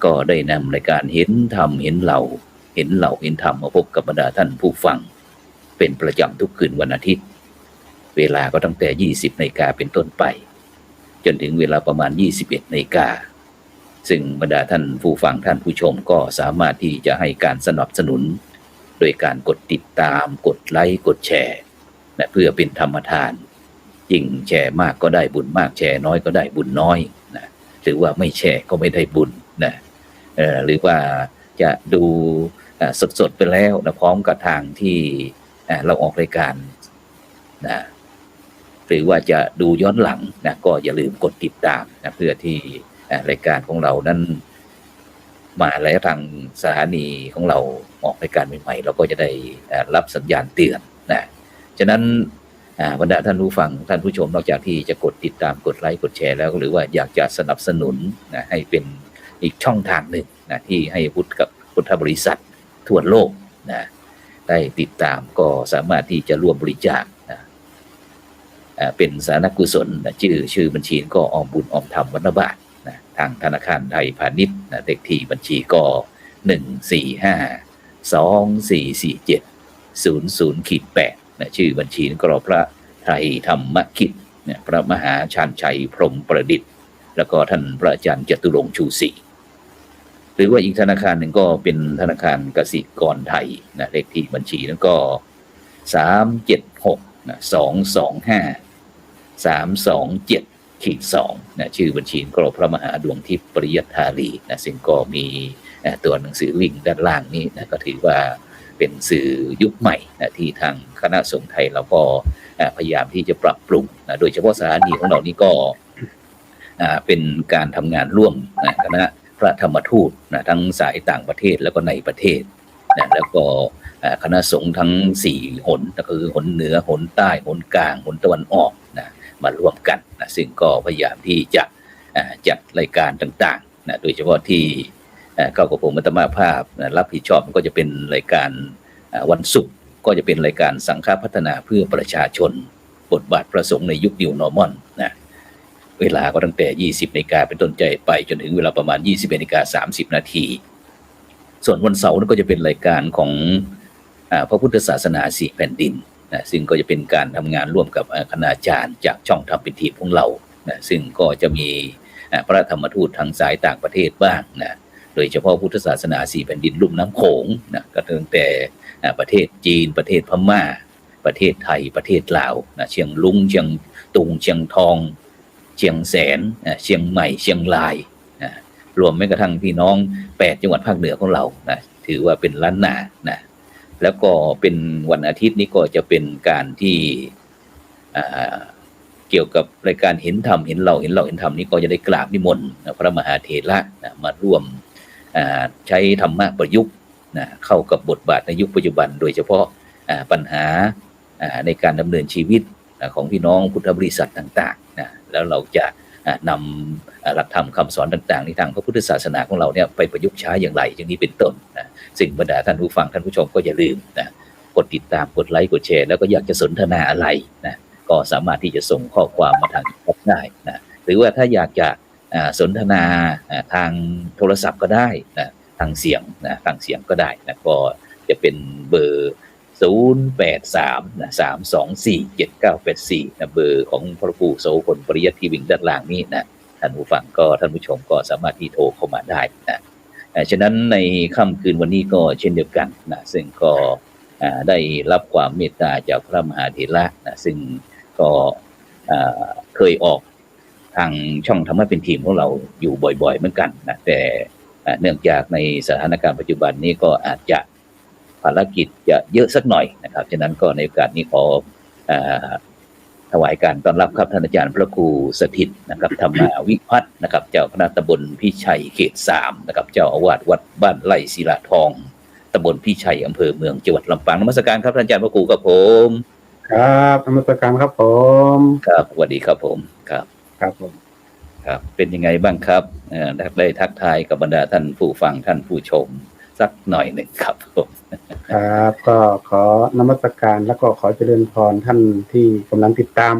ก็ได้นำรายการเห็นธรรมเห็นเราเห็นธรรมมาพบกับบรรดาท่านผู้ฟังเป็นประจำทุกคืนวันอาทิตย์เวลาก็ตั้งแต่ 20 นาฬิกาเป็นต้นไปจนถึงเวลาประมาณ 21 นาฬิกาซึ่งบรรดาท่านผู้ฟังท่านผู้ชมก็สามารถที่จะให้การสนับสนุนโดยการกดติดตามกดไลค์กดแชร์นะเพื่อเป็นธรรมทานยิ่งแชร์มากก็ได้บุญมากแชร์น้อยก็ได้บุญน้อยนะหรือว่าไม่แชร์ก็ไม่ได้บุญนะหรือว่าจะดูสดๆไปแล้วนะพร้อมกับทางที่เราออกรายการนะหรือว่าจะดูย้อนหลังนะก็อย่าลืมกดติดตามนะเพื่อที่รายการของเรานั้นมาแล้วทางสถานีของเราออกรายการใหม่ๆเราก็จะได้รับสัญญาณเตือนนะฉะนั้นบรรดาท่านผู้ฟังท่านผู้ชมนอกจากที่จะกดติดตามกดไลค์กดแชร์แล้วหรือว่าอยากจะสนับสนุนนะให้เป็นอีกช่องทางหนึ่งนะที่ให้พุทธบริษัททั่วโลกนะได้ติดตามก็สามารถที่จะร่วมบริจาคนะเป็นสาธารณกุศลนะชื่อบัญชีก็ออมบุญออมธรรมวรรณบาทนะทางธนาคารไทยพาณิชย์นะเลขที่บัญชีก็145244700-8นะชื่อบัญชีก็พระไทยธรรมกิจนะพระมหาชาญชัยพรหมประดิษฐ์แล้วก็ท่านพระอาจารย์จตุรงค์ชูศรีหรือว่าอีกธนาคารหนึ่งก็เป็นธนาคารกสิกรไทยนะเลขที่บัญชีนั้นก็376นะ225-327-2นะชื่อบัญชีก็พระมหาดวงทิพย์ปริยัตถาลีนะซึ่งก็มีตัวหนังสือลิงก์ด้านล่างนี้นะก็ถือว่าเป็นสื่อยุคใหม่นะที่ทางคณะสงฆ์ไทยเราก็พยายามที่จะปรับปรุงนะโดยเฉพาะสถานีของเรานี่ก็เป็นการทำงานร่วมนะคณะพระธรรมทูตนะทั้งสายต่างประเทศแล้วก็ในประเทศนะแล้วก็คณะสงฆ์ทั้ง4หนก็คือหนเหนือหนใต้หนกลางหนตะวันออกนะมาร่วมกันนะซึ่งก็พยายามที่จะจัดรายการต่างๆนะโดยเฉพาะที่ก้าวกระผมอัตมาภาพนะรับผิดชอบก็จะเป็นรายการวันศุกร์ก็จะเป็นรายการสังฆพัฒนาเพื่อประชาชนบทบาทประสงค์ในยุค New Normal นะเวลาก็ตั้งแต่ 20 นาฬิกาเป็นต้นไปจนถึงเวลาประมาณ 21:30 นาทีส่วนวันเสาร์ก็จะเป็นรายการของพระพุทธศาสนา4แผ่นดินนะซึ่งก็จะเป็นการทำงานร่วมกับคณาจารย์จากช่องธรรมเป็นทีมของเรานะซึ่งก็จะมีพระธรรมทูตทางสายต่างประเทศบ้างนะโดยเฉพาะพุทธศาสนา4แผ่นดินลุ่มน้ำโขงนะก็ตั้งแต่ประเทศจีนประเทศพม่าประเทศไทยประเทศลาวนะเชียงลุงเชียงตุงเชียงทองเชียงแสนเชียงใหม่เชียงรายนะรวมแม้กระทั่งพี่น้อง8จังหวัดภาคเหนือของเรานะถือว่าเป็นล้านนานะแล้วก็เป็นวันอาทิตย์นี้ก็จะเป็นการที่เกี่ยวกับรายการเห็นธรรมเห็นเราเห็นธรรมนี้ก็จะได้กราบนิมนต์พระมหาเถระนะมาร่วมใช้ธรรมะประยุกต์นะเข้ากับบทบาทในยุคปัจจุบันโดยเฉพาะปัญหาในการดำเนินชีวิตของพี่น้องพุทธบริษัทต่างๆนะแล้วเราจะนำหลักธรรมคำสอนต่างๆในทางพระพุทธศาสนาของเราเนี่ยไปประยุกต์ใช้อย่างไรอย่างนี้เป็นต้นนะสิ่งบรรดาท่านผู้ฟังท่านผู้ชมก็อย่าลืมนะกดติดตามกดไลค์กดแชร์แล้วก็อยากจะสนทนาอะไรนะก็สามารถที่จะส่งข้อความมาทางแชทได้นะหรือว่าถ้าอยากจะสนทนาทางโทรศัพท์ก็ได้นะทางเสียงก็ได้นะก็จะเป็นเบอร์083นะ3247984นะเบอร์ของพระครูโสพลปริยัติที่วิ่งด้านล่างนี้นะท่านผู้ฟังก็ท่านผู้ชมก็สามารถที่โทรเข้ามาได้นะฉะนั้นในค่ำคืนวันนี้ก็เช่นเดียวกันนะซึ่งก็ได้รับความเมตตาจากพระมหาเถระนะซึ่งก็เคยออกทางช่องธรรมะเป็นทีมของเราอยู่บ่อยๆเหมือนกันนะแต่เนื่องจากในสถานการณ์ปัจจุบันนี้ก็อาจจะภารกิจจะเยอะสักหน่อยนะครับฉะนั้นก็ในโอกาสนี้ขอถวายการต้อนรับครับท่านอาจารย์พระครูสถิตนะครับธรรมวิพัฒน์นะครับเจ้าคณะตำบลพิชัยเขต3นะครับเจ้าอาวาสวัดบ้านไร่ศิลาทองตำบลพิชัยอำเภอเมืองจังหวัดลำปางนมัสการครับท่านอาจารย์พระครูครับผมครับนมัสการครับผมครับสวัสดีครับผมครับผมครับเป็นยังไงบ้างครับได้ทักทายกับบรรดาท่านผู้ฟังท่านผู้ชมสักหน่อยหนึ่งครับผมครับก็ขอนมัสการแล้วก็ขอเจริญพรท่านที่กำลังติดตาม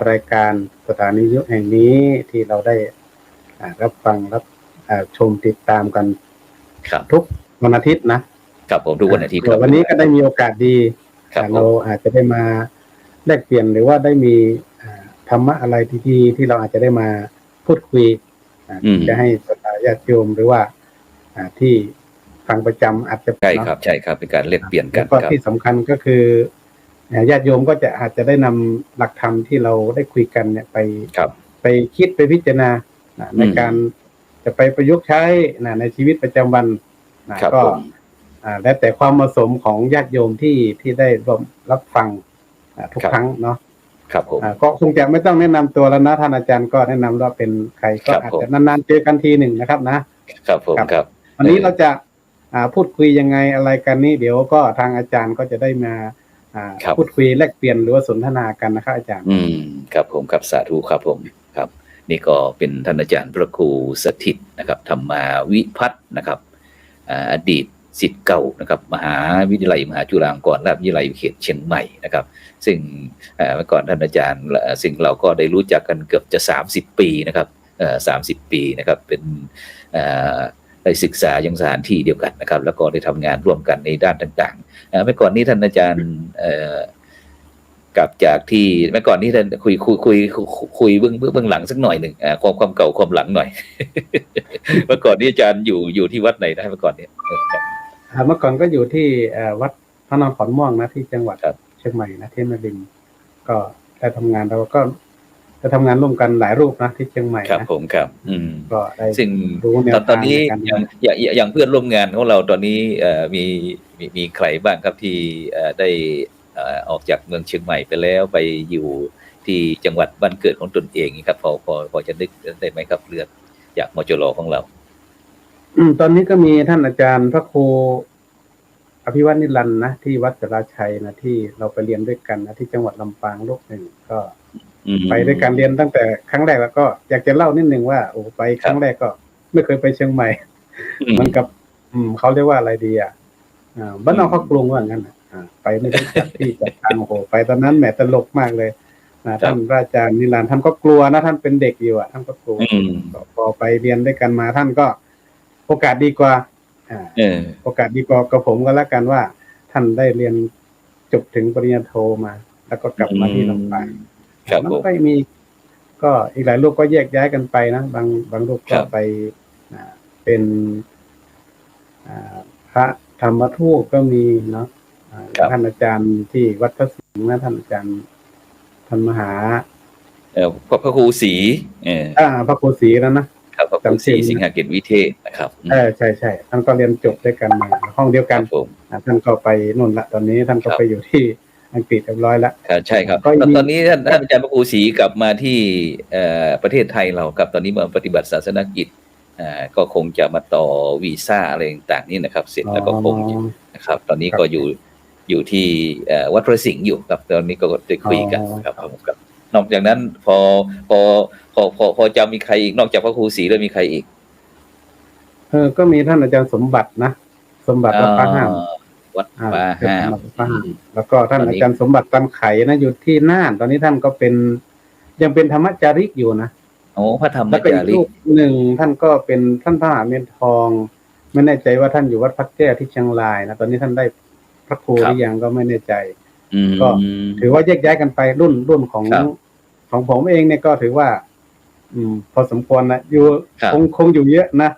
รายการสถานีวิทยุแห่งนี้ที่เราได้รับฟังรับ ชมติดตามกัน ครับ ทุกวันอาทิตย์นะครับ ผมทุกวันอาทิตย์ครับ วันนี้ก็ได้มีโอกาสดี ครับ เราอาจจะได้มาแลกเปลี่ยนหรือว่าได้มีธรรมะอะไรที่เราอาจจะได้มาพูดคุยจะให้ญาติโยมหรือว่าที่ฟังประจำอาจจะ ใช่ครับใช่ครับเป็นการแลกเปลี่ยนกัน ก็ ครับ ที่สำคัญก็คือญาติโยมก็อาจจะได้นำหลักธรรมที่เราได้คุยกันเนี่ยไป ครับ ไปคิดไปพิจารณาในการจะไปประยุกต์ใช้ในชีวิตประจำวันก็แล้วแต่ความเหมาะสมของญาติโยมที่ได้รับฟังทุกครั้งเนาะ ครับผม ก็คงจะไม่ต้องแนะนำตัวแล้วนะท่านอาจารย์ก็แนะนำว่าเป็นใครก็อาจจะนานๆเจอกันทีหนึ่งนะครับนะครับ ผมครับ วันนี้เราจะพูดคุยยังไงอะไรกันนี่เดี๋ยวก็ทางอาจารย์ก็จะได้มาพูดคุยแลกเปลี่ยนหรือว่าสนทนากันนะครับอาจารย์ ครับผมครับสาธุครับผมครับนี่ก็เป็นท่านอาจารย์พระครูสถิตนะครับธรรมาวิพัฒน์นะครับอดีตศิษย์เก่านะครับมหาวิทยาลัยมหาจุฬาลงกรณราชวิทยาลัยเขตเชียงใหม่นะครับซึ่งเมื่อก่อนท่านอาจารย์ซึ่งเราก็ได้รู้จักกันเกือบจะ30 ปีนะครับ30 ปีนะครับเป็นได้ศึกษายังสถานที่เดียวกันนะครับแล้วก็ได้ทำงานร่วมกันในด้านต่างๆเมื่อก่อนนี้ท่านอาจารย์กลับจากที่เมื่อก่อนนี้ท่านคุยเบื้องหลังสักหน่อยหนึ่งความเก่าความหลังหน่อย เมื่อก่อนนี้อาจารย์อยู่ที่วัดไหนนะเมื่อก่อนนี้เมื่อก่อนก็อยู่ที่วัดพระนอนขอนม่วงนะที่จังหวัดเชียงใหม่นะที่แม่ริมก็ได้ทำงานเราก็จะทำงานร่วมกันหลายรูปนะที่เชียงใหม่ครับผมครับก็ได้ ซึ่งตอนนี้อย่างเพื่อนร่วมงานของเราตอนนี้มีใครบ้างครับที่ได้ออกจากเมืองเชียงใหม่ไปแล้วไปอยู่ที่จังหวัดบ้านเกิดของตนเองครับพอจะนึกได้ไหมครับเลือกจากมจรของเราตอนนี้ก็มีท่านอาจารย์พระครูอภิวัตนิรันดร์นะที่วัดสราชัยนะที่เราไปเรียนด้วยกันนะที่จังหวัดลำปางลูกหนึ่งก็ไปด้วยการเรียนตั้งแต่ครั้งแรกแล้วก็อยากจะเล่านิดนึงว่าไปครั้งแรกก็ไม่เคยไปเชียงใหม่มันกับเขาเรียกว่าอะไรดีบ้านนอกเขากรุงว่างั้นไปไม่ได้จัดที่จัดทางไปตอนนั้นแหมตลกมากเลยท่านอาจารย์นิรันดร์ท่านก็กลัวนะท่านเป็นเด็กอยู่ท่านก็กลัวพอไปเรียนด้วยกันมาท่านก็โอกาสดีกว่าโอกาสดีกว่ากับผมก็แล้วกันว่าท่านได้เรียนจบถึงปริญญาโทมาแล้วก็กลับมาที่ลำปางมันก็มีก็อีกหลายรูปก็แยกย้ายกันไปนะบางรูปก็ไปเป็นพระธรรมทูตก็มีเนาะท่านอาจารย์ที่วัดพระสิงห์นะท่านอาจารย์ท่านมหาพระครูศรีพระครูศรีแล้วนะครับพระครูศรีสิงหเกตวิเทศนะครับใช่ท่านก็เรียนจบด้วยกันมาห้องเดียวกันท่านก็ไปนู่นละตอนนี้ท่านก็ไปอยู่ที่อังกฤษเรียบร้อยแล้วใช่ครับตอนนี้ท่านอาจารย์พระครูศรีกลับมาที่ประเทศไทยเราครับตอนนี้มาปฏิบัติศาสนกิจก็คงจะมาต่อวีซ่าอะไรต่างๆนี่นะครับเสร็จแล้วก็คงนะครับตอนนี้ก็อยู่ที่วัดพระสิงห์อยู่ครับตอนนี้ก็ได้คุยกันครับนอกจากนั้นพอจะมีใครอีกนอกจากพระครูศรีแล้วมีใครอีกก็มีท่านอาจารย์สมบัตินะสมบัติวัดป่าห้ามวัดป่าห้ามแล้วก็ท่านอาจารย์สมบัติตันไขนะอยู่ที่น่านตอนนี้ท่านก็เป็นยังเป็นธรรมจาริกอยู่นะพระธรรมจาริกหนึ่งท่านก็เป็นท่านพระมหาเมนทองไม่แน่ใจว่าท่านอยู่วัดพระแก้วที่เชียงรายนะตอนนี้ท่านได้พระครูหรือยังก็ไม่แน่ใจก็ถือว่าแยกย้ายกันไปรุ่นของผมเองเนี่ยก็ถือว่าพอสมควรนะอยู่คงอยู่เยอะนะ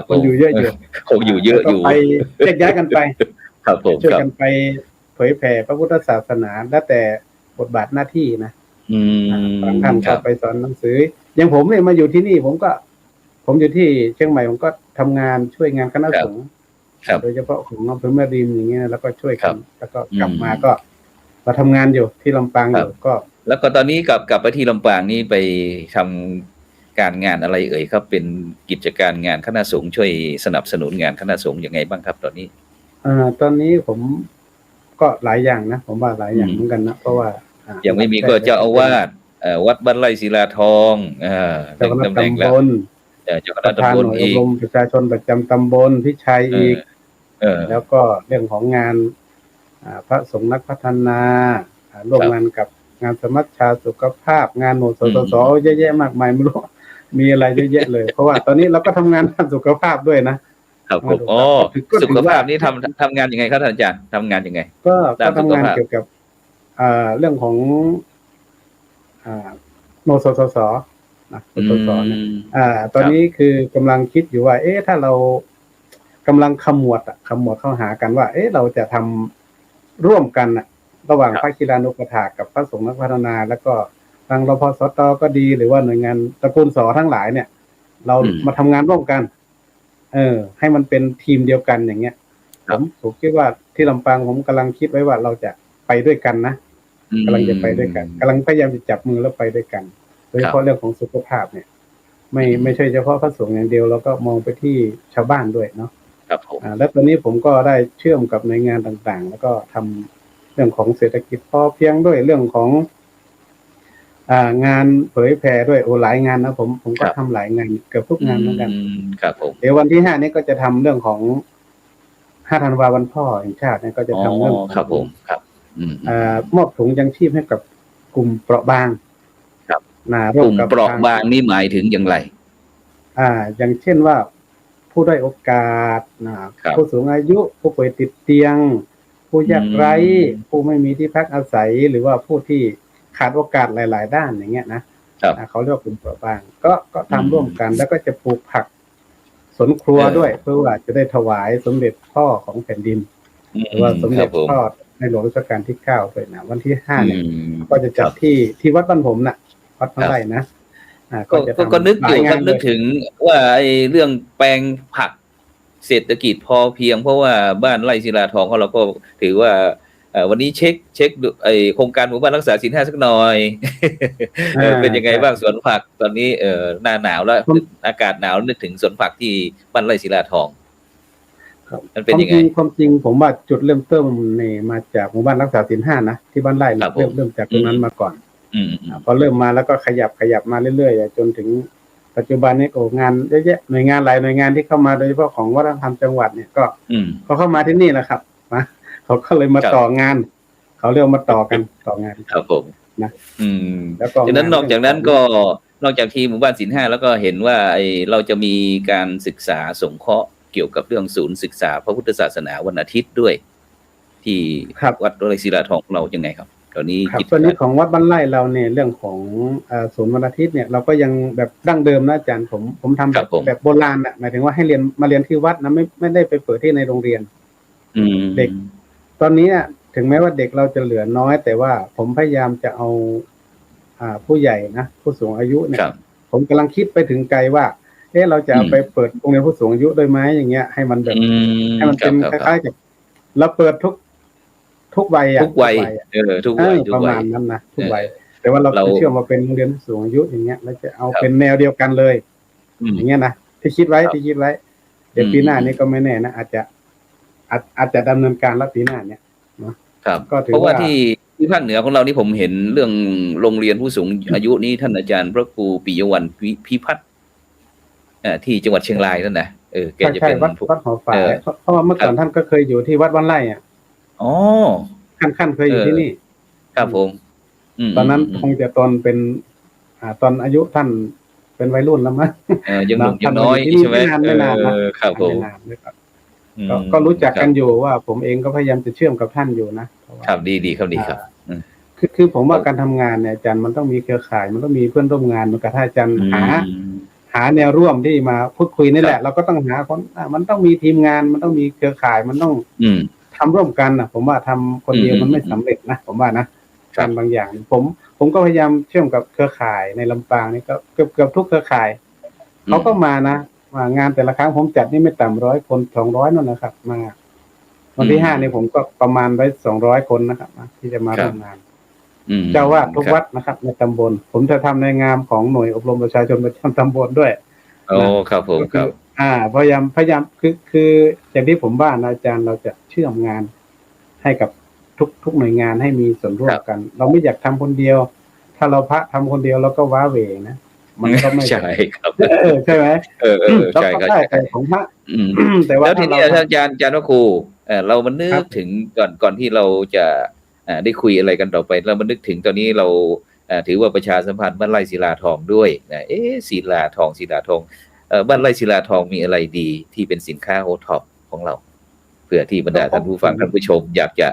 คงอยู่เยอะอยู่คงอยู่เยอะอยู่ไปแยกย้ายกันไปครับผมช่วยกันไปเผยแผ่พระพุทธศาสนาแล้วแต่บทบาทหน้าที่นะบางท่านก็ไปสอนหนังสืออย่างผมเนี่ยมาอยู่ที่นี่ผมอยู่ที่เชียงใหม่ผมก็ทำงานช่วยงานคณะสงฆ์โดยเฉพาะของอำเภอแม่ริมอย่างเงี้ยแล้วก็ช่วยกันแล้วก็กลับมาก็มาทำงานอยู่ที่ลำปางอยู่ก็แล้วก็ตอนนี้กลับไปที่ลำปางนี่ไปทำการงานอะไรครับเป็นกิจการงานคณะสงฆ์ช่วยสนับสนุนงานคณะสงฆ์ยังไงบ้างครับตอนนี้ตอนนี้ผมก็หลายอย่างนะผมว่าหลายอย่างเหมือนกันนะเพราะว่ายังไม่มีก็เจ้าอาวาสวัดบ้านไร่ศิลาทองเจ้าคณะตำบลเจ้าคณะตำบลอีกประชาชนประจำตำบลพิชัยอีกแล้วก็เรื่องของงานพระสงฆ์นักพัฒนาร่วมงานกับงานสมัชชาสุขภาพงานโนสสเยอะแยะมากมายไม่รู้ มีอะไรเยอะแยะเลยเพราะว่าตอนนี้เราก็ทำงานด้านสุขภาพด้วยนะครับผมอ๋อก็สุถือว่าขภาพนี่ทำงานยังไงครับท่านอาจารย์ทำงานยังไงก็ด้านสุทำงานขภาพเกี่ยวกับเรื่องของอ่านสสสนะสอืสสเนี่ยมตครับอนนี้คือกำลังคิดอยู่ว่า ถ้าเรากำลังขมวดเข้าหากันว่า เราจะทำร่วมกันระหว่างครับพระกีฬานุปถากกับพระสงฆ์นักพัฒนา แล้วก็ทางรพสตก็ดีหรือว่าหน่วยงานตระกูลสทั้งหลายเนี่ย เรามาทำงานร่วมกัน ให้มันเป็นทีมเดียวกันอย่างเงี้ยผมคิดว่าที่ลำปางผมกำลังคิดไว้ว่าเราจะไปด้วยกันนะกำลังจะไปด้วยกันกำลังพยายามจะจับมือแล้วไปด้วยกันโดยเฉพาะเรื่องของสุขภาพเนี่ยไม่ใช่เฉพาะพระสงฆ์อย่างเดียวเราก็มองไปที่ชาวบ้านด้วยเนาะครับผมแล้วตอนนี้ผมก็ได้เชื่อมกับหน่วยงานต่างๆแล้วก็ทำเรื่องของเศรษฐกิจพอเพียงด้วยเรื่องของงานเผยแพร่ด้วยหลายงานนะผมก็ทำหลายงานเกือบทุกงานเหมือนกันครับผมเดี๋ยววันที่5นี้ก็จะทำเรื่องของ5 ธันวาคมวันพ่อแห่งชาติเนี่ยก็จะทำเรื่องครับผมครับมอบถุงยังชีพให้กับกลุ่มเปราะบางครับร่กวมลุ่มกับเปราะบางนี่หมายถึงอย่างไรอย่างเช่นว่าผู้ด้อยโอกาสผู้สูงอายุผู้ป่วยติดเตียงผู้ยากไร้ผู้ไม่มีที่พักอาศัยหรือว่าผู้ที่ขาดโอกาสหลายๆด้านอย่างเงี้ยนะเขาเรียกกลุ่มเปราะบางก็ทำร่วมกันแล้วก็จะปลูกผักสวนครัวด้วยเพื่อว่าจะได้ถวายสมเด็จพ่อของแผ่นดินหรือว่าสมเด็จพ่อในหลวงรัชกาลที่9ด้วยนะวันที่5เนี่ยก็จะจัดที่วัดบ้านผมนะวัดพระไร่นะก็นึกอยู่ครับนึกถึงว่าไอ้เรื่องแปลงผักเศรษฐกิจพอเพียงเพราะว่าบ้านไร่ศิลาทองของเราก็ถือว่าวันนี้เช็คไอ้โครงการหมู่บ้านรักษาศีล5สักหน่อยเป็นยังไงบ้างสวนผักตอนนี้หน้าหนาวแล้วอากาศหนาวนึกถึงสวนผักที่บ้านไร่ศิลาทองมันเป็นยังไงความจริงผมว่าจุดเริ่มต้นเนี่ยมาจากหมู่บ้านรักษาศีล5นะที่บ้านไร่เริ่มจากตรงนั้นมาก่อนพอเริ่มมาแล้วก็ขยับมาเรื่อยๆจนถึงปัจจุบันนี้งานเยอะแยะหน่วยงานหลายหน่วยงานที่เข้ามาโดยเฉพาะของวัฒนธรรมจังหวัดเนี่ยก็เขาเข้ามาที่นี่นะครับเขาก็เลยมาต่องานเขาเรียกมาต่องานครับผมนะแล้วก็จากนั้นนอกจากที่หมู่บ้านศีล5แล้วก็เห็นว่าเราจะมีการศึกษาสงเคราะห์เกี่ยวกับเรื่องศูนย์ศึกษาพระพุทธศาสนาวันอาทิตย์ด้วยที่วัดไร่ศิลาทองเรายังไงครับตอนนี้ของวัดบ้านไร่เราเนี่ยเรื่องของศูนย์วันอาทิตย์เนี่ยเราก็ยังแบบดั้งเดิมนะอาจารย์ผมทำแบบโบราณหมายถึงว่าให้มาเรียนที่วัดนะไม่ได้ไปเปิดที่ในโรงเรียนเด็กตอนนี้ถึงแม้ว่าเด็กเราจะเหลือน้อยแต่ว่าผมพยายามจะเอาผู้ใหญ่นะผู้สูงอายุเนี่ยผมกำลังคิดไปถึงไกลว่าเราจะเอาไปเปิดโรงเรียนผู้สูงอายุด้วยไหมอย่างเงี้ยให้มันแบบให้มันเป็นคล้ายๆกับเราเปิดทุกวัยทุกวัยประมาณนั้นนะทุกวัยแต่ว่าเราเชื่อมาเป็นโรงเรียนผู้สูงอายุอย่างเงี้ยแล้วจะเอาเป็นแนวเดียวกันเลยอย่างเงี้ยนะที่คิดไว้เดี๋ยวปีหน้านี้ก็ไม่แน่นะอาจจะดำเนินการแล้วปีหน้าเนี่ยครับเพราะว่าที่ภาคเหนือของเรานี่ผมเห็นเรื่องโรงเรียนผู้สูงอายุนี้ท่านอาจารย์พระครูปิยวรรณพิพัฒน์ที่จังหวัดเชียงรายนั่นนะแกจะเป็นวัดหอฝ่ายเพราะว่าเมื่อก่อนท่านก็เคยอยู่ที่วัดบ้านไร่ขั้นเคยอยู่ที่นี่ครับผมตอนนั้นคงจะตอนเป็นตอนอายุท่านเป็นวัยรุ่นแล้วมั้งยังหนุ่มยังน้อยใช่ไหมไม่นานครับผมก็รู้จักกันอยู่ว่าผมเองก็พยายามจะเชื่อมกับท่านอยู่นะครับดีครับดีครับคือผมว่าการทำงานเนี่ยอาจารย์มันต้องมีเครือข่ายมันต้องมีเพื่อนร่วมงานมันก็ถ้าอาจารย์หาแนวร่วมที่มาพูดคุยนี่แหละเราก็ต้องหาคนมันต้องมีทีมงานมันต้องมีเครือข่ายมันต้องทำร่วมกันผมว่าทำคนเดียวมันไม่สำเร็จนะผมว่านะการบางอย่างผมก็พยายามเชื่อมกับเครือข่ายในลำปางนี่ก็เกือบทุกเครือข่ายเขาก็มานะงานแต่ละครั้งผมจัดนี่ไม่ต่ำ100 คน200นั่นนะครับมาวันที่5นี่ผมก็ประมาณไว้200 คนนะครับที่จะมาร่วมงานเจ้าวาดทุกวัดนะครับในตำบลผมจะทำในงามของหน่วยอบรมประชาชนประจำตำบลด้วยครับผมครับพยายามคืออย่างที่ผมว่าอาจารย์เราจะเชื่อมงานให้กับทุกหน่วยงานให้มีส่วนร่วมกันเราไม่อยากทำคนเดียวถ้าเราพระทำคนเดียวเราก็ว้าเหวนะมันก็ไม่ใช่ครับใช่ไหมใช่ครับแต่ของพระแต่ว่าแล้วทีนี้อาจารย์พระครูเรามานึกถึงก่อนที่เราจะได้คุยอะไรกันต่อไปเรามานึกถึงตอนนี้เรา ถือว่าประชาสัมพันธ์บ้านไร่ศิลาทองด้วยนะศิลาทองบ้านไร่ศิลาทองมีอะไรดีที่เป็นสินค้าโอท็อปของเราเพื่อที่บรรดาท่านผู้ฟังท่านผู้ชมอยากจะ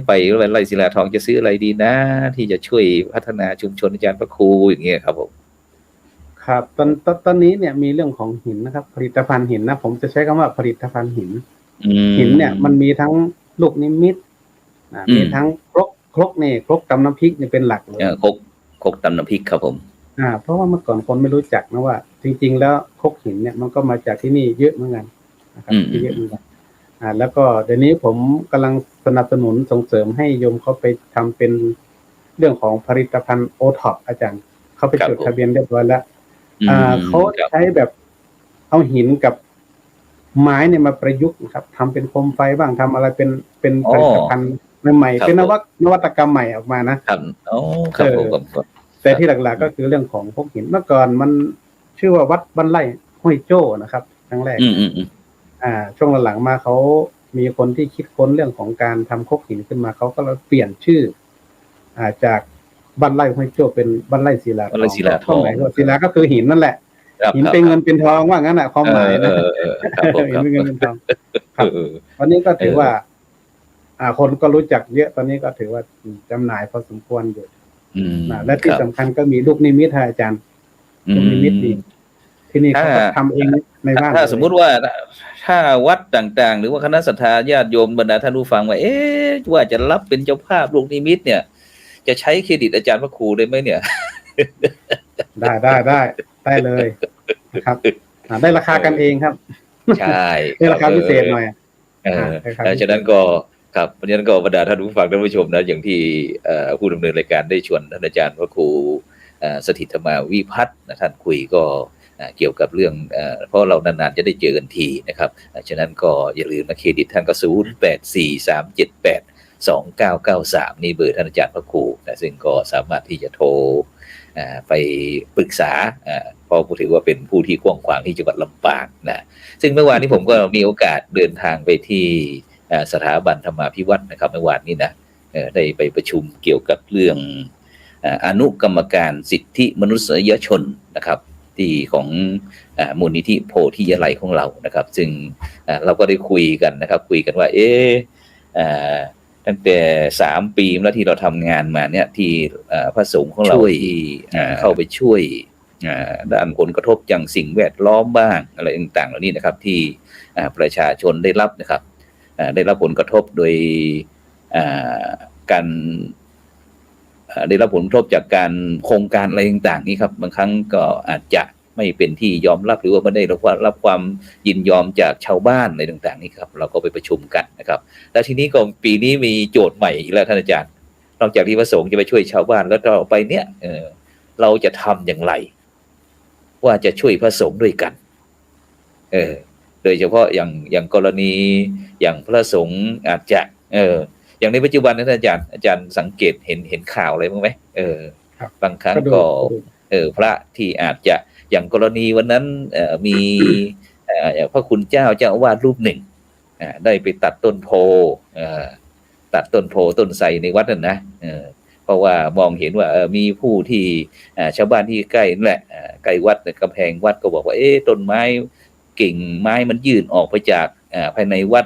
ไปบ้านไร่ศิลาทองจะซื้ออะไรดีนะที่จะช่วยพัฒนาชุมชนอาจารย์พระครูอย่างเงี้ยครับผมครับตอนนี้เนี่ยมีเรื่องของหินนะครับผลิตภัณฑ์หินนะผมจะใช้คำว่าผลิตภัณฑ์หินเนี่ยมันมีทั้งลูกนิมิตมีทั้งครกนี่ครกตำน้ำพริกนี่เป็นหลักเลยครกตำน้ำพริกครับผมเพราะว่าเมื่อก่อนคนไม่รู้จักนะว่าจริงๆแล้วครกหินเนี่ยมันก็มาจากที่นี่เยอะเหมือนกันนะครับเยอะเหมือนกันแล้วก็เดี๋ยวนี้ผมกำลังสนับสนุนส่งเสริมให้โยมเขาไปทำเป็นเรื่องของผลิตภัณฑ์โอท็อปอาจารย์เขาไปจดทะเบียนเรียบร้อยแล้วเขาใช้แบบเอาหินกับไม้เนี่ยมาประยุกต์ครับทำเป็นโคมไฟบ้างทำอะไรเป็นผลิตภัณฑ์ใหม่ๆเป็นนวัตกรรมใหม่ออกมานะครับแต่ที่หลักๆก็คือเรื่องของพวกหินเมื่อก่อนมันชื่อว่าวัดบ้านไร่ห้วยโจ้นะครับครั้งแรกช่วงหลังๆมาเขามีคนที่คิดค้นเรื่องของการทำครกหินขึ้นมาเขาก็เลยเปลี่ยนชื่อจากบ้านไร่ห้วยโจ้เป็นบ้านไร่ศิลาทองไหนก็ศิลาก็คือหินนั่นแหละหินเป็นเงินเป็นทองว่างั้นน่ะความหมายนะหินเป็นเงินเป็นทองครับวันนี้ก็ถือว่าคนก็รู้จักเยอะตอนนี้ก็ถือว่าจำหน่ายพอสมควรอยู่และที่สำคัญก็มีลูกนิมิตอาจารย์ลูกนิมิตดีที่นี่เขาทำเองในบ้านถ้าสมมุติว่าถ้าวัดต่างๆหรือว่าคณะศรัทธาญาติโยมบรรดาท่านผู้ฟังว่าว่าจะรับเป็นเจ้าภาพลูกนิมิตเนี่ยจะใช้เครดิตอาจารย์พระครูได้ไหมเนี่ยได้เลยครับได้ราคากันเองครับใช่ได้ราคาพิเศษหน่อยฉะนั้นก็ครับเพราะฉะนั้นก็บรรดาท่านผู้ฟังท่านผู้ชมนะอย่างที่ผู้ดำเนินรายการได้ชวนท่านอาจารย์พระครูสถิตธรรมาวิพัฒน์ท่านคุยก็เกี่ยวกับเรื่องเพราะเรานานๆจะได้เจอกันทีนะครับฉะนั้นก็อย่าลืมนะเครดิตท่านก็0843782993นี่เบอร์ท่านอาจารย์พระครูนะซึ่งก็สามารถที่จะโทรไปปรึกษาเพราะถือว่าเป็นผู้ที่กว้างขวางที่จังหวัดลำปางนะซึ่งเมื่อวานนี้ผมก็มีโอกาสเดินทางไปที่สถาบันธรรมาภิวัตน์นะครับเมื่อวานนี้นะได้ไปประชุมเกี่ยวกับเรื่องอนุกรรมการสิทธิมนุษยชนนะครับที่ของมูลนิธิโพธิยาลัยของเรานะครับซึ่งเราก็ได้คุยกันนะครับคุยกันว่าตั้งแต่3 ปีแล้วที่เราทำงานมาเนี่ยที่พระสงฆ์ของเราที่เข้าไปช่วยด้านผลกระทบอย่างสิ่งแวดล้อมบ้างอะไรต่างๆเหล่านี้นะครับที่ประชาชนได้รับนะครับได้รับผลกระทบโดยการได้รับผลกระทบจากการโครงการอะไรต่างๆนี้ครับบางครั้งก็อาจจะไม่เป็นที่ยอมรับหรือว่าไม่ได้รับความยินยอมจากชาวบ้านอะไรต่างๆนี่ครับเราก็ไปประชุมกันนะครับแล้วทีนี้ก็ปีนี้มีโจทย์ใหม่อีกแล้วท่านอาจารย์นอกจากที่พระสงฆ์จะไปช่วยชาวบ้านแล้วต่อไปเนี่ยเราจะทำอย่างไรว่าจะช่วยพระสงฆ์ด้วยกันโดยเฉพาะอย่างกรณีอย่างพระสงฆ์อาจจะอย่างในปัจจุบันนะท่านอาจารย์สังเกตเห็นข่าวอะไรบ้างไหมบางครั้งก็พระที่อาจจะอย่างกรณีวันนั้นมีพระคุณเจ้าอาวาสรูปหนึ่งได้ไปตัดต้นโพต้นไทรในวัดนั่นนะเพราะว่ามองเห็นว่ามีผู้ที่ชาวบ้านที่ใกล้นั่นแหละใกล้วัดกำแพงวัดก็บอกว่าต้นไม้กิ่งไม้มันยื่นออกไปจากภายในวัด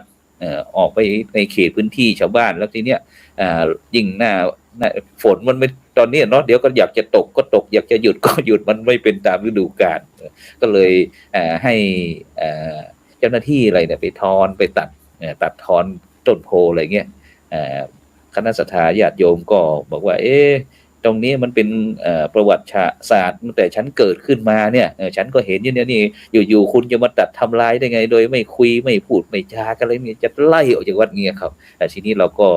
ออกไปในเขตพื้นที่ชาวบ้านแล้วทีเนี้ยยิ่งหน้าฝนมันไม่ตอนนี้เนาะเดี๋ยวก็อยากจะตกก็ตกอยากจะหยุดก็หยุดมันไม่เป็นตามฤดูกาลก็เลยให้เจ้าหน้าที่อะไรเนี่ยไปตัดทอนต้นโพอะไรเงี้ยคณะศรัทธาญาติโยมก็บอกว่าตรงนี้มันเป็นประวัติศาสตร์ตั้งแต่ฉันเกิดขึ้นมาเนี่ยฉันก็เห็นอยู่เนี่ยนี่อยู่ๆคุณจะมาตัดทำลายได้ไงโดยไม่คุยไม่พูดไม่จากันเลยมีจะไล่ออกจากวัดเงี้ยครับแต่ทีนี้เราก็